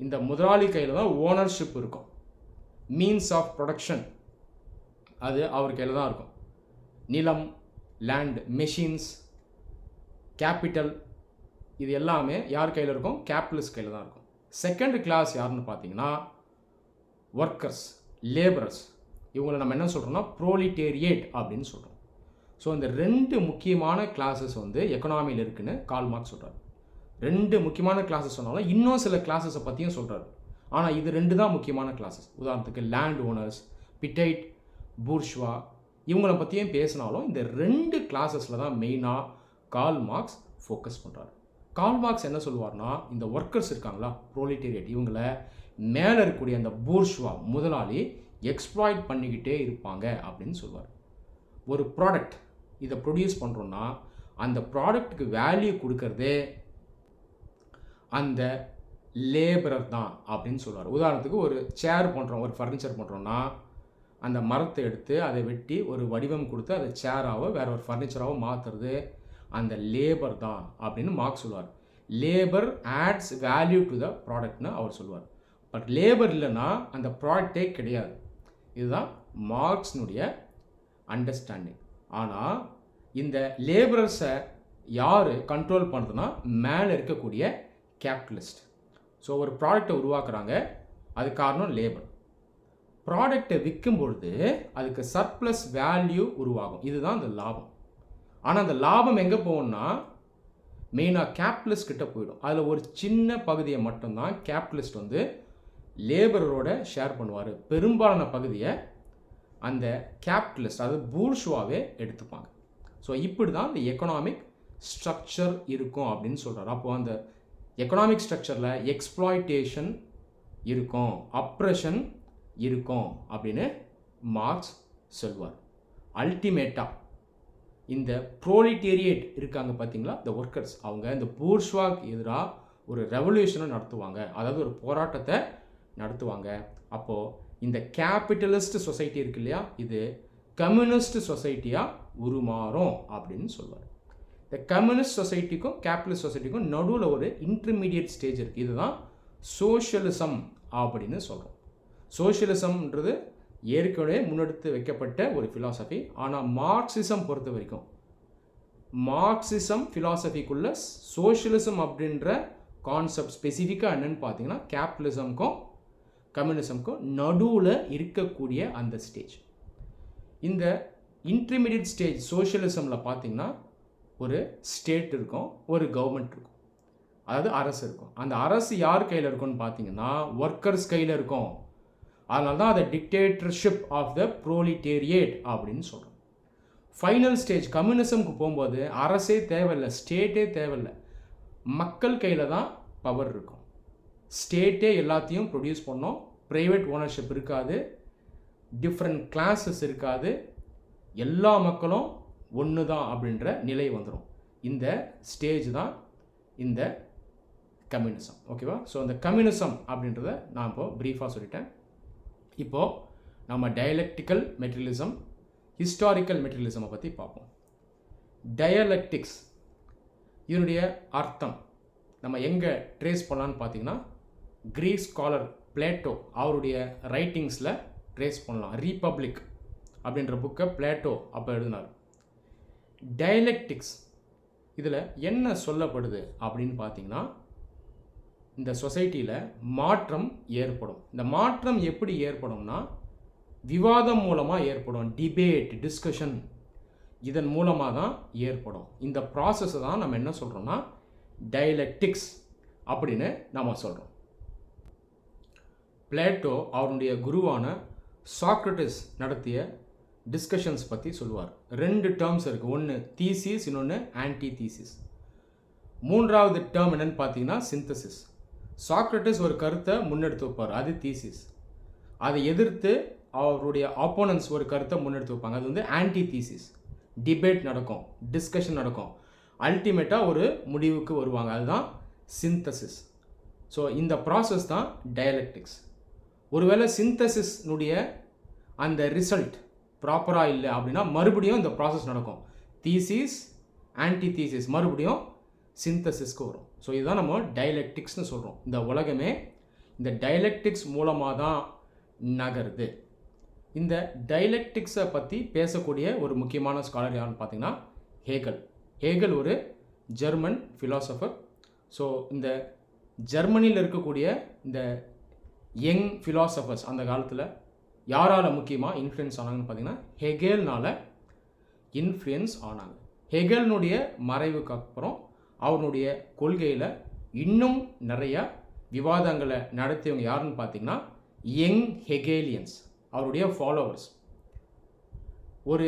இந்த முதலாளி கையில் தான் ஓனர்ஷிப் இருக்கும். மீன்ஸ் ஆஃப் ப்ரொடக்ஷன் அது அவர் கையில் தான் இருக்கும். நிலம், லேண்ட், மெஷின்ஸ், கேபிட்டல், இது எல்லாமே யார் கையில் இருக்கும்? கேபிட்டலிஸ்ட் கையில் தான் இருக்கும். செகண்ட் கிளாஸ் யாருன்னு பார்த்தீங்கன்னா ஒர்க்கர்ஸ், லேபரர்ஸ். இவங்களை நம்ம என்ன சொல்கிறோம்னா ப்ரோலிட்டேரியேட் அப்படின்னு சொல்கிறோம். ஸோ இந்த 2 முக்கியமான கிளாஸஸ் வந்து எக்கனாமியில் இருக்குன்னு கார்ல் மார்க்ஸ் சொல்கிறார். 2 முக்கியமான கிளாஸஸ் சொன்னாலும் இன்னும் சில கிளாஸஸை பற்றியும் சொல்கிறார். ஆனால் இது 2 தான் முக்கியமான கிளாஸஸ். உதாரணத்துக்கு லேண்ட் ஓனர்ஸ், பிட்டைட், பூர்ஷ்வா, இவங்களை பற்றியும் பேசினாலும் இந்த 2 கிளாஸஸில் தான் மெயினாக கார்ல் மார்க்ஸ் ஃபோக்கஸ் பண்ணுறாரு. கார்ல் மார்க்ஸ் என்ன சொல்லுவார்னா, இந்த ஒர்க்கர்ஸ் இருக்காங்களா, ப்ரோலிட்டேரியட், இவங்களை மேலே இருக்கக்கூடிய அந்த பூர்ஷ்வா முதலாளி எக்ஸ்ப்ளாய்ட் பண்ணிக்கிட்டே இருப்பாங்க அப்படின்னு சொல்லுவார். ஒரு ப்ராடக்ட் இதை ப்ரொடியூஸ் பண்ணுறோன்னா அந்த ப்ராடக்ட்டுக்கு வேல்யூ கொடுக்கறதே அந்த லேபரர் தான் அப்படின்னு சொல்லுவார். உதாரணத்துக்கு ஒரு சேர் பண்ணுறோம், ஒரு ஃபர்னிச்சர் பண்ணுறோன்னா அந்த மரத்தை எடுத்து அதை வெட்டி ஒரு வடிவம் கொடுத்து அதை சேராகவோ வேறு ஒரு ஃபர்னிச்சராகவோ மாற்றுறது அந்த லேபர் தான் அப்படின்னு மார்க்ஸ் சொல்லுவார். Labour adds value to the ப்ராடக்ட்னு அவர் சொல்லுவார். பட் லேபர் இல்லைன்னா அந்த ப்ராடக்டே கிடையாது. இதுதான் மார்க்ஸ்னுடைய அண்டர்ஸ்டாண்டிங். ஆனால் இந்த லேபரர்ஸை யார் கண்ட்ரோல் பண்ணுறதுனா மேலே இருக்கக்கூடிய கேபிட்டலிஸ்ட். ஸோ ஒரு ப்ராடக்டை உருவாக்குறாங்க, அது காரணம் லேபர். ப்ராடக்டை விற்கும் பொழுது அதுக்கு சர்ப்ளஸ் வேல்யூ உருவாகும், இதுதான் அந்த லாபம். ஆனால் அந்த லாபம் எங்கே போகும்னா மெயினாக கேபிட்டலிஸ்ட் கிட்ட போயிடும். அதில் ஒரு சின்ன பகுதியை மட்டும்தான் கேபிட்டலிஸ்ட் வந்து லேபரோட ஷேர் பண்ணுவார். பெரும்பாலான பகுதியை அந்த கேபிட்டலிஸ்ட், அதாவது பூர்ஷ்வாவே எடுத்துப்பாங்க. ஸோ இப்படி தான் இந்த எக்கனாமிக் ஸ்ட்ரக்சர் இருக்கும் அப்படின்னு சொல்கிறார். அப்போது அந்த எக்கனாமிக் ஸ்ட்ரக்சரில் எக்ஸ்ப்ளாய்டேஷன் இருக்கும், அப்ரெஷன் இருக்கும் அப்படின்னு மார்க்ஸ் சொல்வார். அல்டிமேட்டாக இந்த ப்ரோலிட்டேரியேட் இருக்காங்க பார்த்தீங்களா, இந்த ஒர்க்கர்ஸ், அவங்க இந்த பூர்ஷ்வாக்கு எதிராக ஒரு ரெவல்யூஷனை நடத்துவாங்க, அதாவது ஒரு போராட்டத்தை நடத்துவாங்க. அப்போது இந்த கேபிட்டலிஸ்ட் சொசைட்டி இருக்கு இல்லையா, இது கம்யூனிஸ்ட் சொசைட்டியாக உருமாறும் அப்படின்னு சொல்வார். இந்த கம்யூனிஸ்ட் சொசைட்டிக்கும் கேபிட்டலிஸ்ட் சொசைட்டிக்கும் நடுவில் ஒரு இன்டர்மீடியட் ஸ்டேஜ் இருக்குது. இதுதான் சோஷியலிசம் அப்படின்னு சொல்கிறோம். சோஷியலிசம்ன்றது ஏற்கனவே முன்னெடுத்து வைக்கப்பட்ட ஒரு ஃபிலாசபி. ஆனால் மார்க்சிசம் பொறுத்த வரைக்கும் மார்க்சிசம் ஃபிலாசபிக்குள்ள சோஷியலிசம் அப்படின்ற கான்செப்ட் ஸ்பெசிஃபிக்காக என்னென்னு பார்த்தீங்கன்னா கேபிட்டலிசம்க்கும் கம்யூனிசம்க்கும் நடுவில் இருக்கக்கூடிய அந்த ஸ்டேஜ். இந்த இன்டர்மீடியட் ஸ்டேஜ் சோஷியலிசமில் பார்த்தீங்கன்னா ஒரு ஸ்டேட் இருக்கும், ஒரு கவர்மெண்ட் இருக்கும், அதாவது அரசு இருக்கும். அந்த அரசு யார் கையில் இருக்கும்னு பார்த்தீங்கன்னா ஒர்க்கர்ஸ் கையில் இருக்கும். அதனால தான் அதை டிக்டேட்டர்ஷிப் ஆஃப் த ப்ரோலிட்டேரியேட் அப்படின்னு சொல்கிறோம். ஃபைனல் ஸ்டேஜ் கம்யூனிசம்க்கு போகும்போது அரசே தேவையில்லை, ஸ்டேட்டே தேவையில்லை, மக்கள் கையில் தான் பவர் இருக்கும். ஸ்டேட்டே எல்லாத்தையும் ப்ரொடியூஸ் பண்ணோம், ப்ரைவேட் ஓனர்ஷிப் இருக்காது, டிஃப்ரெண்ட் கிளாஸஸ் இருக்காது, எல்லா மக்களும் ஒன்று தான் அப்படின்ற நிலை வந்துடும். இந்த ஸ்டேஜ் தான் இந்த கம்யூனிசம். ஓகேவா? ஸோ இந்த கம்யூனிசம் அப்படின்றத நான் இப்போது ப்ரீஃபாக சொல்லிட்டேன். இப்போது நம்ம டயலெக்டிக்கல் மெட்டீரியலிசம், ஹிஸ்டாரிக்கல் மெட்டீரியலிசமை பற்றி பார்ப்போம். டயலெக்டிக்ஸ் இதனுடைய அர்த்தம் நம்ம எங்கே ட்ரேஸ் பண்ணலான்னு பார்த்தீங்கன்னா கிரீக் ஸ்காலர் பிளேட்டோ அவருடைய ரைட்டிங்ஸில் ட்ரேஸ் பண்ணலாம். ரீபப்ளிக் அப்படின்ற புக்கை பிளேட்டோ அப்போ எழுதினார். டயலெக்டிக்ஸ் இதில் என்ன சொல்லப்படுது அப்படின்னு பார்த்தீங்கன்னா இந்த சொசைட்டியில் மாற்றம் ஏற்படும். இந்த மாற்றம் எப்படி ஏற்படும்னா விவாதம் மூலமாக ஏற்படும், டிபேட், டிஸ்கஷன், இதன் மூலமாக தான் ஏற்படும். இந்த ப்ராசஸை தான் நம்ம என்ன சொல்கிறோம்னா டயலெக்டிக்ஸ் அப்படின்னு நம்ம சொல்கிறோம். பிளேட்டோ அவருடைய குருவான சாக்ரட்டிஸ் நடத்திய டிஸ்கஷன்ஸ் பற்றி சொல்லுவார். 2 டேர்ம்ஸ் இருக்குது, ஒன்று தீசிஸ், இன்னொன்று ஆன்டி தீசிஸ். 3வது டேர்ம் என்னென்னு பார்த்தீங்கன்னா சிந்தசிஸ். சாக்ரட்டிஸ் ஒரு கருத்தை முன்னெடுத்து வைப்பார், அது தீசிஸ். அதை எதிர்த்து அவருடைய ஆப்போனன்ட்ஸ் ஒரு கருத்தை முன்னெடுத்து வைப்பாங்க, அது வந்து ஆன்டி தீசிஸ். டிபேட் நடக்கும், டிஸ்கஷன் நடக்கும், அல்டிமேட்டாக ஒரு முடிவுக்கு வருவாங்க, அதுதான் சிந்தசிஸ். ஸோ இந்த ப்ராசஸ் தான் டயலெக்டிக்ஸ். ஒருவேளை சிந்தசிஸ்னுடைய அந்த ரிசல்ட் ப்ராப்பராக இல்லை அப்படின்னா மறுபடியும் இந்த ப்ராசஸ் நடக்கும், தீசிஸ், ஆன்டி தீசிஸ், மறுபடியும் சிந்தசிஸ்க்கு வரும். ஸோ இதுதான் நம்ம டயலெக்டிக்ஸ்னு சொல்கிறோம். இந்த உலகமே இந்த டயலெக்டிக்ஸ் மூலமாக தான் நகருது. இந்த டயலெக்டிக்ஸை பற்றி பேசக்கூடிய ஒரு முக்கியமான ஸ்காலர் யாருன்னு பார்த்தீங்கன்னா ஹேகல். ஹேகல் ஒரு ஜெர்மன் ஃபிலாசபர். ஸோ இந்த ஜெர்மனியில் இருக்கக்கூடிய இந்த யங் ஃபிலாசபர்ஸ் அந்த காலத்தில் யாரால் முக்கியமாக இன்ஃப்ளூயன்ஸ் ஆனாங்கன்னு பார்த்தீங்கன்னா ஹெகேல்னால் இன்ஃப்ளூயன்ஸ் ஆனாங்க. ஹெகேல்னுடைய மறைவுக்கு அப்புறம் அவருடைய கொள்கையில் இன்னும் நிறையா விவாதங்களை நடத்தியவங்க யாருன்னு பார்த்தீங்கன்னா யங் ஹெகேலியன்ஸ், அவருடைய ஃபாலோவர்ஸ். ஒரு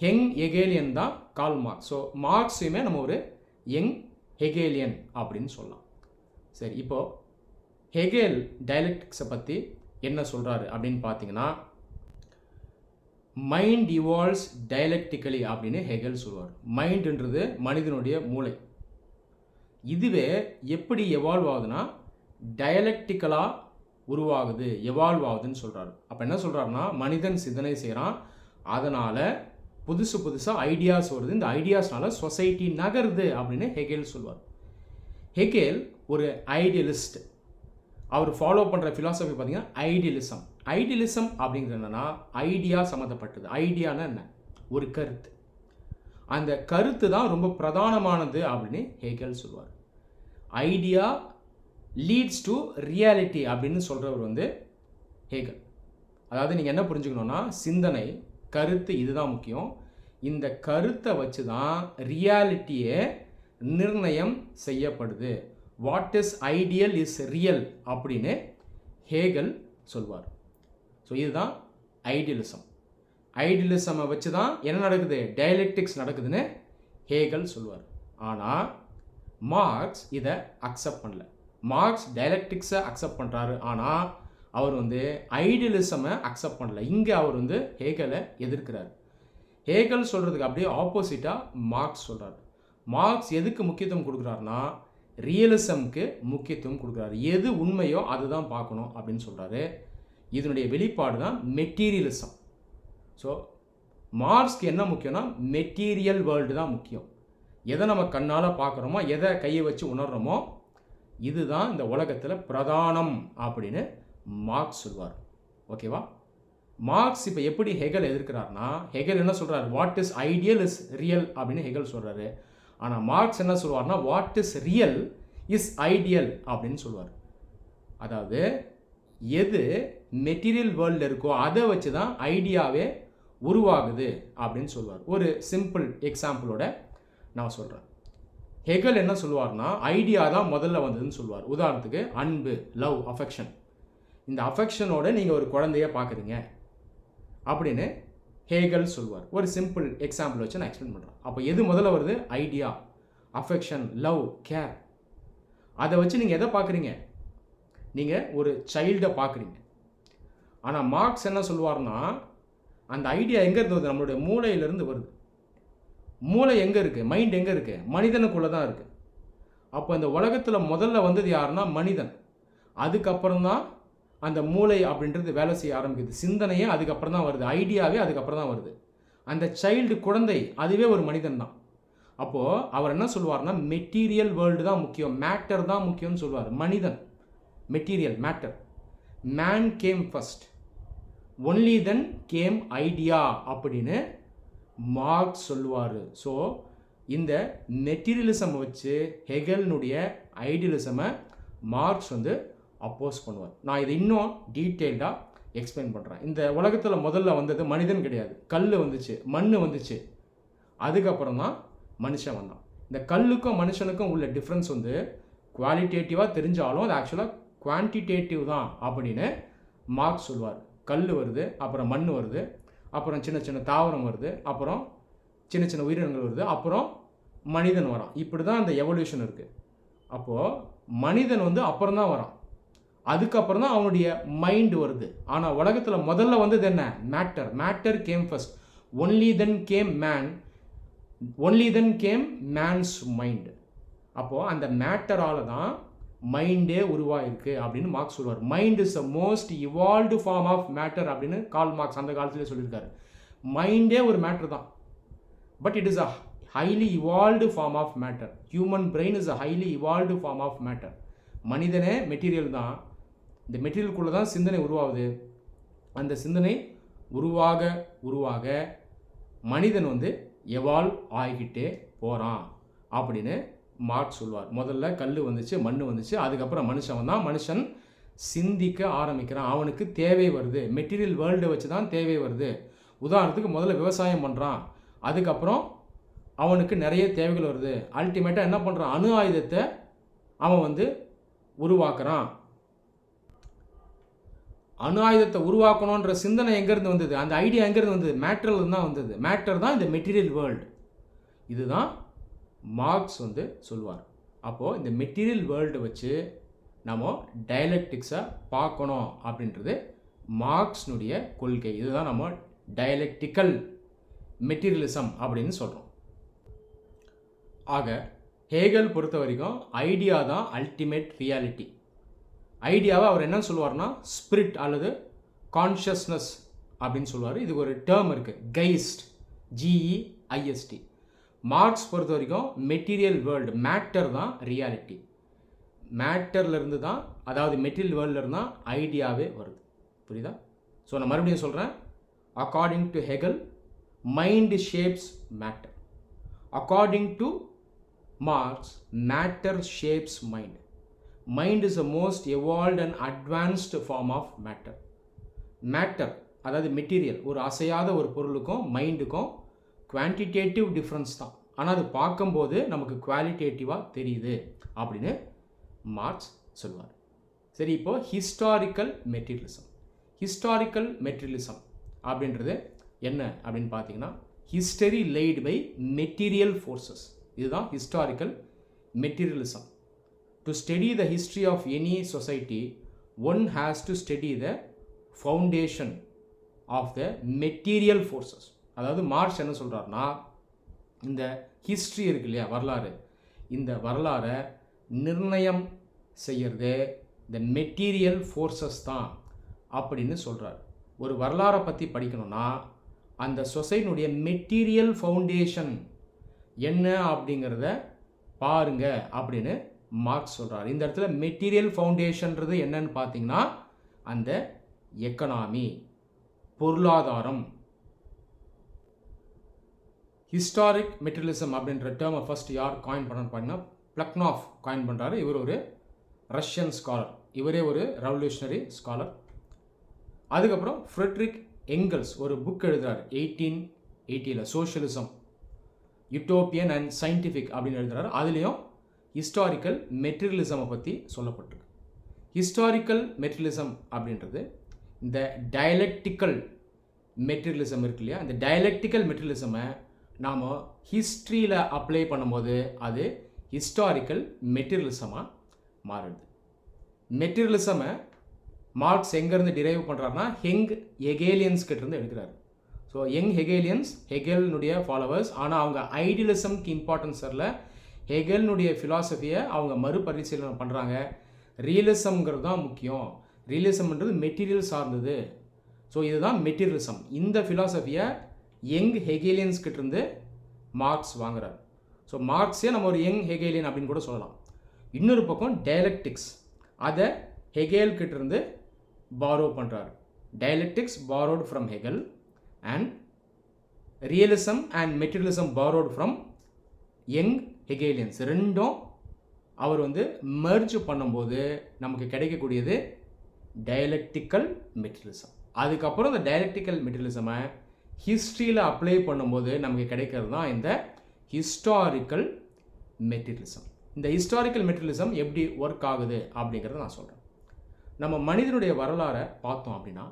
யங் ஹெகேலியன் தான் கார்ல் மார்க்ஸ். ஸோ மார்க்ஸையுமே நம்ம ஒரு யங் ஹெகேலியன் அப்படின்னு சொல்லலாம். சரி, இப்போது ஹெகேல் டயலெக்டிக்ஸை பற்றி என்ன சொல்கிறாரு அப்படின்னு பார்த்தீங்கன்னா மைண்ட் இவால்வ்ஸ் டயலெக்டிக்கலி அப்படின்னு ஹெகேல் சொல்வார். மைண்டுன்றது மனிதனுடைய மூளை. இதுவே எப்படி எவால்வ் ஆகுதுன்னா டயலெக்டிக்கலாக உருவாகுது, எவால்வ் ஆகுதுன்னு சொல்கிறாரு. அப்போ என்ன சொல்கிறாருன்னா மனிதன் சிந்தனை செய்கிறான், அதனால் புதுசாக ஐடியாஸ் வருது, இந்த ஐடியாஸ்னால சொசைட்டி நகருது அப்படின்னு ஹெகேல் சொல்வார். ஹெகேல் ஒரு ஐடியலிஸ்ட். அவர் ஃபாலோ பண்ணுற ஃபிலாசபி பார்த்தீங்கன்னா ஐடியலிசம். ஐடியலிசம் அப்படிங்கிறது என்னென்னா ஐடியா சம்மந்தப்பட்டது. ஐடியானா என்ன? ஒரு கருத்து. அந்த கருத்து தான் ரொம்ப பிரதானமானது அப்படின்னு ஹெகேல் சொல்வார். ஐடியா லீட்ஸ் டு ரியாலிட்டி அப்படின்னு சொல்கிறவர் வந்து ஹெகேல். அதாவது நீங்கள் என்ன புரிஞ்சுக்கணுன்னா சிந்தனை, கருத்து, இதுதான் முக்கியம். இந்த கருத்தை வச்சு தான் ரியாலிட்டியே நிர்ணயம் செய்யப்படுது. What is ideal is real அப்படின்னு ஹேகல் சொல்வார். ஸோ இதுதான் ஐடியலிசம். ஐடியலிசமை வச்சு தான் என்ன நடக்குது, டயலெக்டிக்ஸ் நடக்குதுன்னு ஹேகல் சொல்வார். ஆனால் மார்க்ஸ் இதை அக்செப்ட் பண்ணல. மார்க்ஸ் டயலெக்டிக்ஸை அக்செப்ட் பண்ணுறாரு, ஆனால் அவர் வந்து ஐடியலிசமை அக்செப்ட் பண்ணல. இங்கே அவர் வந்து ஹேகலை எதிர்க்கிறார். ஹேகல் சொல்கிறதுக்கு அப்படியே ஆப்போசிட்டாக மார்க்ஸ் சொல்கிறார். மார்க்ஸ் எதுக்கு முக்கியத்துவம் கொடுக்குறாருன்னா ரியலிசம்க்கு முக்கியத்துவம் கொடுக்குறாரு. எது உண்மையோ அதுதான் பார்க்கணும் அப்படின்னு சொல்கிறாரு. இதனுடைய வெளிப்பாடு தான் மெட்டீரியலிசம். ஸோ மார்க்ஸ்க்கு என்ன முக்கியம்னா மெட்டீரியல் வேர்ல்டு தான் முக்கியம். எதை நம்ம கண்ணால் பார்க்குறோமோ, எதை கையை வச்சு உணர்றோமோ, இதுதான் இந்த உலகத்தில் பிரதானம் அப்படின்னு மார்க்ஸ் சொல்வார். ஓகேவா? மார்க்ஸ் இப்போ எப்படி ஹெகல் எதிர்க்கிறார்னா, ஹெகல் என்ன சொல்கிறார்? What is ideal is real அப்படின்னு ஹெகல் சொல்கிறாரு. ஆனால் மார்க்ஸ் என்ன சொல்வார்னா, what is real is ideal அப்படின்னு சொல்லுவார். அதாவது எது மெட்டீரியல் வேர்ல்டில் இருக்கோ அதை வச்சு தான் ஐடியாவே உருவாகுது அப்படின்னு சொல்லுவார். ஒரு சிம்பிள் எக்ஸாம்பிளோட நான் சொல்கிறேன். ஹெகல் என்ன சொல்லுவார்னா, ஐடியா தான் முதல்ல வந்ததுன்னு சொல்லுவார். உதாரணத்துக்கு அன்பு, லவ், அஃபெக்ஷன். இந்த அஃபெக்ஷனோட நீங்கள் ஒரு குழந்தைய பார்க்குறீங்க அப்படின்னு ஹேகல் சொல்லுவார். ஒரு சிம்பிள் எக்ஸாம்பிள் வச்சு நான் எக்ஸ்பிளைன் பண்ணுறேன். அப்போ எது முதல்ல வருது? Idea, affection, love, care. அதை வச்சு நீங்கள் எதை பார்க்குறீங்க? நீங்கள் ஒரு சைல்டை பார்க்குறீங்க. ஆனால் மார்க்ஸ் என்ன சொல்லுவார்னா, அந்த ஐடியா எங்கேருந்து வருது? நம்மளுடைய மூளையிலேருந்து வருது. மூளை எங்கே இருக்குது? மைண்ட் எங்கே இருக்குது? மனிதனுக்குள்ளே தான் இருக்குது. அப்போ இந்த உலகத்தில் முதல்ல வந்தது யாருன்னா மனிதன். அதுக்கப்புறம் தான் அந்த மூளை அப்படின்றது வேலை செய்ய ஆரம்பிக்குது. சிந்தனையே அதுக்கப்புறம் தான் வருது. ஐடியாவே அதுக்கப்புறம் தான் வருது. அந்த சைல்டு, குழந்தை, அதுவே ஒரு மனிதன் தான். அப்போது அவர் என்ன சொல்லுவார்னா, மெட்டீரியல் வேர்ல்டு தான் முக்கியம், மேட்டர் தான் முக்கியம்னு சொல்லுவார். மனிதன், material, matter. Man game first, only then game idea அப்படின்னு மார்க்ஸ் சொல்லுவார். ஸோ இந்த மெட்டீரியலிசம் வச்சு ஹெகல்னுடைய ஐடியலிசமை மார்க்ஸ் அப்போஸ் பண்ணுவார். நான் இதை இன்னும் டீட்டெயில்டாக எக்ஸ்பிளைன் பண்ணுறேன். இந்த உலகத்தில் முதல்ல வந்தது மனிதன் கிடையாது. கல் வந்துச்சு, மண் வந்துச்சு, அதுக்கப்புறம் தான் மனுஷன் வந்தான். இந்த கல்லுக்கும் மனுஷனுக்கும் உள்ள டிஃப்ரென்ஸ் குவாலிட்டேட்டிவாக தெரிஞ்சாலும் அது ஆக்சுவலாக குவான்டிடேட்டிவ் தான் அப்படின்னு மார்க்ஸ் சொல்லுவார். கல் வருது, அப்புறம் மண் வருது, அப்புறம் சின்ன சின்ன தாவரம் வருது, அப்புறம் சின்ன சின்ன உயிரினங்கள் வருது, அப்புறம் மனிதன் வரான். இப்படி தான் அந்த எவல்யூஷன் இருக்குது. அப்போது மனிதன் அப்புறம் தான் வரான், அதுக்கப்புறம் தான் அவனுடைய மைண்டு வருது. ஆனால் உலகத்தில் முதல்ல வந்தது என்ன? Matter. Matter came first, only then came man, only then came man's mind. அப்போது அந்த மேட்டரால் தான் மைண்டே உருவாயிருக்கு அப்படின்னு மார்க்ஸ் சொல்லுவார். Mind is the most evolved form of matter அப்படின்னு கால் மார்க்ஸ் அந்த காலத்திலே சொல்லியிருக்காரு. மைண்டே ஒரு மேட்டர் தான், but it is a highly evolved form of matter. Human brain is a highly evolved form of matter. மனிதனே மெட்டீரியல் தான். இந்த மெட்டீரியலுக்குள்ளே தான் சிந்தனை உருவாகுது. அந்த சிந்தனை உருவாக உருவாக மனிதன் எவால்வ் ஆகிக்கிட்டே போகிறான் அப்படின்னு மார்க்ஸ் சொல்வார். முதல்ல கல் வந்துச்சு, மண் வந்துச்சு, அதுக்கப்புறம் மனுஷன் வந்தான். மனுஷன் சிந்திக்க ஆரம்பிக்கிறான், அவனுக்கு தேவை வருது. மெட்டீரியல் வேர்ல்டை வச்சு தான் தேவை வருது. உதாரணத்துக்கு முதல்ல விவசாயம் பண்ணுறான், அதுக்கப்புறம் அவனுக்கு நிறைய தேவைகள் வருது. அல்டிமேட்டாக என்ன பண்ணுறான்? அணு ஆயுதத்தை அவன் உருவாக்குறான். அணு ஆயுதத்தை உருவாக்கணுன்ற சிந்தனை எங்கேருந்து வந்தது? அந்த ஐடியா எங்கேருந்து வந்தது? மேட்டரில் தான் வந்தது. மேட்டர் தான் இந்த மெட்டீரியல் வேர்ல்டு. இதுதான் மார்க்ஸ் சொல்லுவார். அப்போது இந்த மெட்டீரியல் வேர்ல்டு வச்சு நம்ம டயலெக்டிக்ஸை பார்க்கணும் அப்படின்றது மார்க்ஸ்னுடைய கொள்கை. இதுதான் நம்ம டயலெக்டிக்கல் மெட்டீரியலிசம் அப்படின்னு சொல்கிறோம். ஆக ஹேகல் பொறுத்த வரைக்கும் ஐடியா தான் அல்டிமேட் ரியாலிட்டி. ஐடியாவை அவர் என்ன சொல்லுவார்னா ஸ்பிரிட் அல்லது கான்ஷியஸ்னஸ் அப்படின்னு சொல்லுவார். இதுக்கு ஒரு டேர்ம் இருக்குது, கைஸ்ட், GEIST. மார்க்ஸ் பொறுத்த வரைக்கும் மெட்டீரியல் வேர்ல்டு, மேட்டர் தான் ரியாலிட்டி. மேட்டர்லேருந்து தான், அதாவது மெட்டீரியல் வேர்ல்டில் தான் ஐடியாவே வருது. புரியுதா? ஸோ நான் மறுபடியும் சொல்கிறேன். According to Hegel, mind shapes matter. According to Marx, matter shapes mind. Mind is the most evolved and advanced form of matter. Matter அதாவது மெட்டீரியல், ஒரு அசையாத ஒரு பொருளுக்கும் மைண்டுக்கும் குவான்டிடேட்டிவ் டிஃப்ரென்ஸ் தான், ஆனால் அது பார்க்கும்போது நமக்கு குவாலிட்டேட்டிவாக தெரியுது அப்படின்னு மார்க்ஸ் சொல்லுவார். சரி, இப்போது ஹிஸ்டாரிக்கல் மெட்டீரியலிசம். ஹிஸ்டாரிக்கல் மெட்டீரியலிசம் அப்படின்றது என்ன அப்படின்னு பார்த்தீங்கன்னா, history laid by material forces. இதுதான் historical materialism. To study the history of any society, one has to study the foundation of the material forces. அதாவது மார்க்ஸ் என்ன சொல்கிறாருன்னா, இந்த ஹிஸ்ட்ரி இருக்கு இல்லையா, வரலாறு, இந்த வரலாறை நிர்ணயம் செய்கிறது இந்த மெட்டீரியல் ஃபோர்ஸஸ் தான் அப்படின்னு சொல்கிறார். ஒரு வரலாறை பற்றி படிக்கணும்னா அந்த சொசைட்டினுடைய மெட்டீரியல் ஃபவுண்டேஷன் என்ன அப்படிங்கிறத பாருங்க அப்படின்னு மார்க்ஸ் சொல்கிறார். இந்த இடத்துல மெட்டீரியல் ஃபவுண்டேஷன்றது என்னன்னு பார்த்தீங்கன்னா அந்த எக்கனாமி, பொருளாதாரம். ஹிஸ்டாரிக் மெட்டீரியலிசம் அப்படின்ற டேர்மை ஃபர்ஸ்ட் யார் காயின் பண்ணான்னு பார்த்தீங்கன்னா பிளக்னாஃப் காயின் பண்ணுறாரு. இவர் ஒரு ரஷ்யன் ஸ்காலர், இவரே ஒரு ரெவல்யூஷனரி ஸ்காலர். அதுக்கப்புறம் ஃப்ரெட்ரிக் எங்கல்ஸ் ஒரு புக் எழுதுறாரு 1880 சோஷியலிசம் யூட்டோப்பியன் அண்ட் சயின்டிஃபிக் அப்படின்னு எழுதுறாரு. அதுலேயும் ஹிஸ்டாரிக்கல் மெட்டீரியலிசமை பற்றி சொல்லப்பட்டிருக்கு. ஹிஸ்டாரிக்கல் மெட்டீரியலிசம் அப்படின்றது இந்த டயலெக்டிக்கல் மெட்டீரியலிசம் இருக்கு இல்லையா, இந்த டயலெக்டிக்கல் மெட்டீரியலிசமை நாம் ஹிஸ்ட்ரியில் அப்ளை பண்ணும்போது அது ஹிஸ்டாரிக்கல் மெட்டீரியலிசமாக மாறுது. மெட்டீரியலிசமை மார்க்ஸ் எங்கேருந்து டிரைவ் பண்ணுறாருனா ஹெகேலியன்ஸ் கிட்டேருந்து எடுக்கிறார். ஸோ ஹெகேலியன்ஸ் ஹெகெல்னுடைய ஃபாலோவர்ஸ். ஆனால் அவங்க ஐடியலிசம்க்கு இம்பார்ட்டன்ஸ் தரல. ஹெகெல்னுடைய ஃபிலாசபியை அவங்க மறுபரிசீலனை பண்ணுறாங்க. ரியலிசம்ங்கிறது தான் முக்கியம், ரியலிசம்ன்றது மெட்டீரியல் சார்ந்தது. ஸோ இதுதான் மெட்டீரியலிசம். இந்த ஃபிலாசபியை ஹெகேலியன்ஸ் கிட்டேருந்து மார்க்ஸ் வாங்குறார். ஸோ மார்க்ஸே நம்ம ஒரு ஹெகேலியன் அப்படின்னு கூட சொல்லலாம். இன்னொரு பக்கம் டயலெக்டிக்ஸ், அதை ஹெகேல் கிட்டேருந்து பாரோ பண்ணுறார். டயலெக்டிக்ஸ் borrowed from Hegel and realism and materialism borrowed from ஹெகேலியன்ஸ். ரெண்டும் அவர் மெர்ஜ் பண்ணும்போது நமக்கு கிடைக்கக்கூடியது டயலெக்டிக்கல் மெட்டீரியலிசம். அதுக்கப்புறம் இந்த டயலெக்டிக்கல் மெட்டீரியலிசமை ஹிஸ்ட்ரியில் அப்ளை பண்ணும்போது நமக்கு கிடைக்கிறது தான் இந்த ஹிஸ்டாரிக்கல் மெட்டீரியலிசம். இந்த ஹிஸ்டாரிக்கல் மெட்டீரியலிசம் எப்படி ஒர்க் ஆகுது அப்படிங்கிறத நான் சொல்கிறேன். நம்ம மனிதனுடைய வரலாறை பார்த்தோம் அப்படின்னா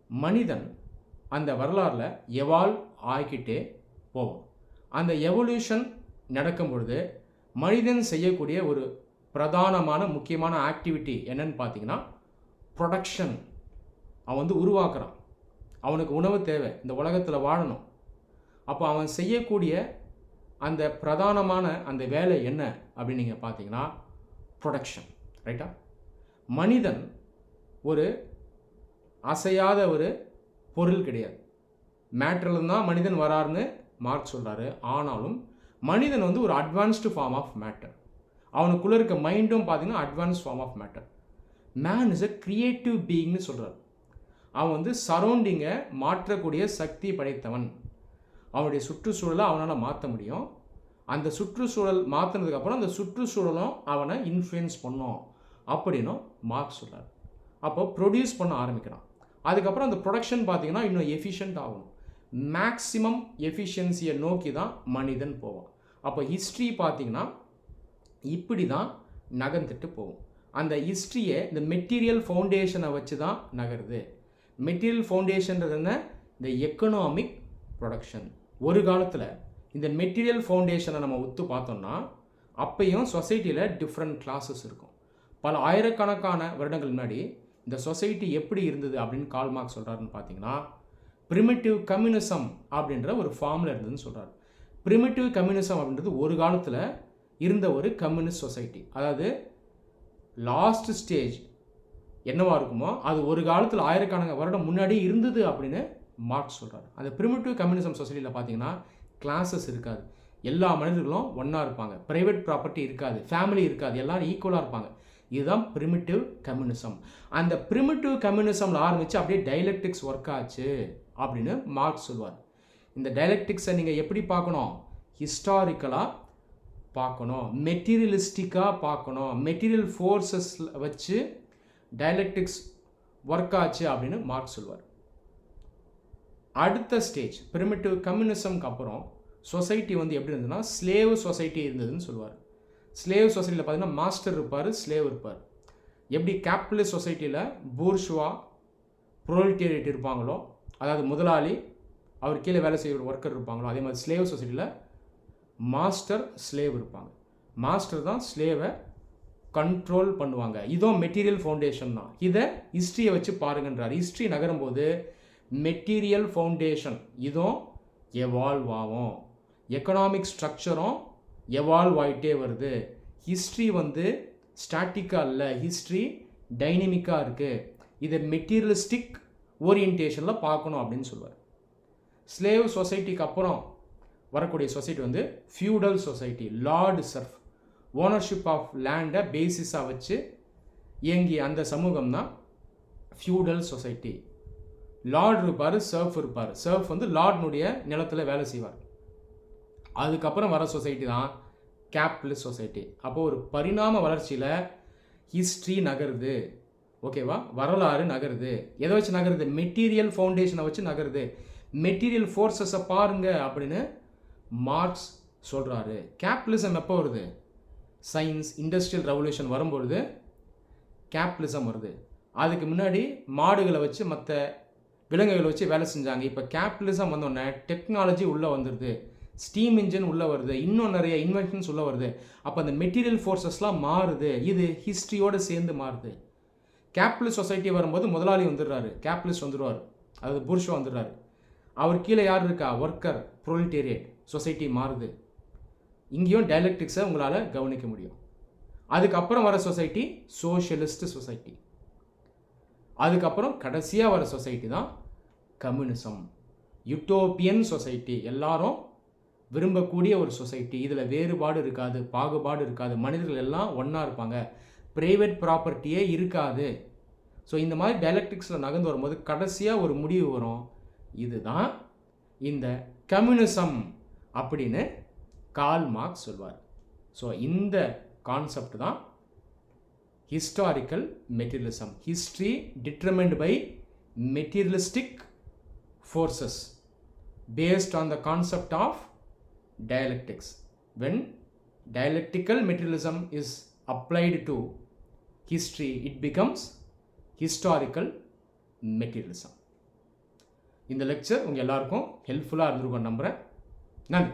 மனிதன் அந்த வரலாறில் எவால்வ் ஆகிக்கிட்டே போவோம். அந்த எவல்யூஷன் நடக்கும் பொழுது மனிதன் செய்யக்கூடிய ஒரு பிரதானமான முக்கியமான ஆக்டிவிட்டி என்னன்னு பார்த்தீங்கன்னா ப்ரொடக்ஷன். அவன் உருவாக்குறான். அவனுக்கு உணவு தேவை, இந்த உலகத்தில் வாழணும். அப்போ அவன் செய்யக்கூடிய அந்த பிரதானமான அந்த வேலை என்ன அப்படின்னு நீங்கள் பார்த்தீங்கன்னா ப்ரொடக்ஷன். ரைட்டா? மனிதன் ஒரு அசையாத ஒரு பொருள் கிடையாது. மேட்டரில் தான் மனிதன் வராருன்னு மார்க்ஸ் சொல்கிறாரு. ஆனாலும் மனிதன் ஒரு அட்வான்ஸ்டு ஃபார்ம் ஆஃப் மேட்டர். அவனுக்குள்ளே இருக்க மைண்டும் பார்த்தீங்கன்னா advance form of matter. Man is a creative பீயிங்னு சொல்கிறார். அவன் சரௌண்டிங்கை மாற்றக்கூடிய சக்தி படைத்தவன். அவனுடைய சுற்றுச்சூழலை அவனால் மாற்ற முடியும். அந்த சுற்றுச்சூழல் மாற்றினதுக்கப்புறம் அந்த சுற்றுச்சூழலும் அவனை இன்ஃப்ளூயன்ஸ் பண்ணும் அப்படின்னும் மார்க்ஸ் சொல்கிறார். அப்போ ப்ரொடியூஸ் பண்ண ஆரம்பிக்கிறான். அதுக்கப்புறம் அந்த ப்ரொடக்ஷன் பார்த்திங்கன்னா இன்னும் எஃபிஷியன்ட் ஆகணும். மேக்ஸிமம் எஃபிஷியன்சியை நோக்கி தான் மனிதன் போவான். அப்போ ஹிஸ்ட்ரி பார்த்திங்கன்னா இப்படி தான் நகர்ந்துட்டு போகும். அந்த ஹிஸ்ட்ரியை இந்த மெட்டீரியல் ஃபவுண்டேஷனை வச்சு தான் நகருது. மெட்டீரியல் ஃபவுண்டேஷன்றது என்ன? இந்த எக்கனாமிக் ப்ரொடக்ஷன். ஒரு காலத்தில் இந்த மெட்டீரியல் ஃபவுண்டேஷனை நம்ம ஒத்து பார்த்தோம்னா அப்பையும் சொசைட்டியில் டிஃப்ரெண்ட் கிளாஸஸ் இருக்கும். பல ஆயிரக்கணக்கான வருடங்கள் முன்னாடி இந்த சொசைட்டி எப்படி இருந்தது அப்படின்னு கால் மார்க்ஸ் சொல்கிறாருன்னு பார்த்தீங்கன்னா ப்ரிமிட்டிவ் கம்யூனிசம் அப்படின்ற ஒரு ஃபார்மில் இருந்ததுன்னு சொல்கிறார். ப்ரிமிட்டிவ் கம்யூனிசம் அப்படின்றது ஒரு காலத்தில் இருந்த ஒரு கம்யூனிஸ்ட் சொசைட்டி. அதாவது லாஸ்ட் ஸ்டேஜ் என்னவா இருக்குமோ அது ஒரு காலத்தில் ஆயிரக்கணக்கான வருடம் முன்னாடி இருந்தது அப்படின்னு மார்க்ஸ் சொல்கிறார். அந்த ப்ரிமிட்டிவ் கம்யூனிசம் சொசைட்டியில் பார்த்தீங்கன்னா கிளாஸஸ் இருக்காது. எல்லா மனிதர்களும் ஒன்றா இருப்பாங்க. ப்ரைவேட் ப்ராப்பர்ட்டி இருக்காது, ஃபேமிலி இருக்காது, எல்லோரும் ஈக்குவலாக இருப்பாங்க. இதுதான் ப்ரிமிட்டிவ் கம்யூனிசம். அந்த ப்ரிமிட்டிவ் கம்யூனிசமில் ஆரம்பித்து அப்படியே டைலெக்டிக்ஸ் ஒர்க் ஆச்சு அப்படின்னு மார்க்ஸ் சொல்வார். இந்த டைலெக்டிக்ஸை நீங்கள் எப்படி பார்க்கணும்? ஹிஸ்டாரிக்கலாக பார்க்கணும், மெட்டீரியலிஸ்டிக்காக பார்க்கணும். மெட்டீரியல் ஃபோர்ஸஸ் வச்சு டைலெக்டிக்ஸ் ஒர்க் ஆச்சு அப்படின்னு மார்க்ஸ் சொல்வார். அடுத்த ஸ்டேஜ் ப்ரிமிட்டிவ் கம்யூனிசம்க்கு அப்புறம் சொசைட்டி எப்படி இருந்ததுன்னா ஸ்லேவ் சொசைட்டி இருந்ததுன்னு சொல்லுவார். ஸ்லேவ் சொசைட்டியில் பார்த்தீங்கன்னா மாஸ்டர் இருப்பார், ஸ்லேவ் இருப்பார். எப்படி கேபிட்டலிஸ்ட் சொசைட்டியில் பூர்ஷ்வா ப்ரோலிட்டேரியட் இருப்பாங்களோ, அதாவது முதலாளி அவர் கீழே வேலை செய்கிற ஒர்க்கர் இருப்பாங்களோ, அதே மாதிரி ஸ்லேவ் சொசைட்டியில் மாஸ்டர் ஸ்லேவ் இருப்பாங்க. மாஸ்டர் தான் ஸ்லேவை கண்ட்ரோல் பண்ணுவாங்க. இதுவும் மெட்டீரியல் ஃபவுண்டேஷன் தான். இதை ஹிஸ்ட்ரியை வச்சு பாருங்கன்றார். ஹிஸ்ட்ரி நகரும்போது மெட்டீரியல் ஃபவுண்டேஷன் இதுவும் எவால்வ் ஆகும். எக்கனாமிக் ஸ்ட்ரக்சரும் எவால்வ் ஆகிட்டே வருது. ஹிஸ்ட்ரி ஸ்டாட்டிக்காக இல்லை, ஹிஸ்ட்ரி டைனமிக்காக இருக்குது. இதை மெட்டீரியலிஸ்டிக் ஓரியன்டேஷனில் பார்க்கணும் அப்படின்னு சொல்லுவார். ஸ்லேவ் சொசைட்டிக்கு அப்புறம் வரக்கூடிய சொசைட்டி வந்து feudal society. Lord serf ownership of லேண்டை பேசிஸாக வச்சு இயங்கிய அந்த சமூகம் தான் ஃபியூடல் சொசைட்டி. லார்டு இருப்பார், சர்ஃப் இருப்பார். சர்ஃப் வந்து லார்ட்னுடைய நிலத்தில் வேலை செய்வார். அதுக்கப்புறம் வர சொசைட்டி தான் கேபிட்டலிஸ்ட் சொசைட்டி. அப்போது ஒரு பரிணாம வளர்ச்சியில் ஹிஸ்ட்ரி நகருது, ஓகேவா, வரலாறு நகருது. எதை வச்சு நகருது? மெட்டீரியல் ஃபவுண்டேஷனை வச்சு நகருது. மெட்டீரியல் ஃபோர்ஸஸை பாருங்க அப்படின்னு மார்க்ஸ் சொல்கிறாரு. கேபிட்டலிசம் எப்போ வருது? சயின்ஸ் இண்டஸ்ட்ரியல் ரெவல்யூஷன் வரும்பொழுது கேபிட்டலிசம் வருது. அதுக்கு முன்னாடி மாடுகளை வச்சு மற்ற விலங்குகளை வச்சு வேலை செஞ்சாங்க. இப்போ கேபிட்டலிசம் வந்தோடனே டெக்னாலஜி உள்ளே வந்துடுது, ஸ்டீம் இன்ஜின் உள்ளே வருது, இன்னும் நிறைய இன்வென்ஷன்ஸ் உள்ளே வருது. அப்போ அந்த மெட்டீரியல் ஃபோர்ஸஸ்லாம் மாறுது. இது ஹிஸ்ட்ரியோடு சேர்ந்து மாறுது. கேபிட்டலிஸ்ட் சொசைட்டி வரும்போது முதலாளி வந்துடுறாரு, கேபிட்டலிஸ்ட் வந்துடுவார், அதாவது புர்ஷா வந்துடுறாரு. அவர் கீழே யார் இருக்கா? ஒர்க்கர், ப்ரோலிட்டேரியட். சொசைட்டி மாறுது. இங்கேயும் டயலெக்டிக்ஸை உங்களால் கவனிக்க முடியும். அதுக்கப்புறம் வர சொசைட்டி சோஷியலிஸ்ட் சொசைட்டி. அதுக்கப்புறம் கடைசியாக வர சொசைட்டி தான் கம்யூனிசம், யூட்டோப்பியன் சொசைட்டி. எல்லாரும் விரும்பக்கூடிய ஒரு சொசைட்டி. இதில் வேறுபாடு இருக்காது, பாகுபாடு இருக்காது, மனிதர்கள் எல்லாம் ஒன்றா இருப்பாங்க, ப்ரைவேட் ப்ராப்பர்ட்டியே இருக்காது. ஸோ இந்த மாதிரி டயலெக்டிக்ஸில் நகர்ந்து வரும்போது கடைசியாக ஒரு முடிவு வரும். இதுதான் இந்த கம்யூனிசம் அப்படின்னு கார்ல் மார்க்ஸ் சொல்வார். ஸோ இந்த கான்செப்ட் தான் historical materialism. History determined by materialistic forces based on the concept of dialectics. When dialectical materialism is applied to history, it becomes historical materialism. இந்த லெக்சர் உங்கள் எல்லாருக்கும் ஹெல்ப்ஃபுல்லாக இருந்திருக்கும் நம்புகிறேன். நன்றி.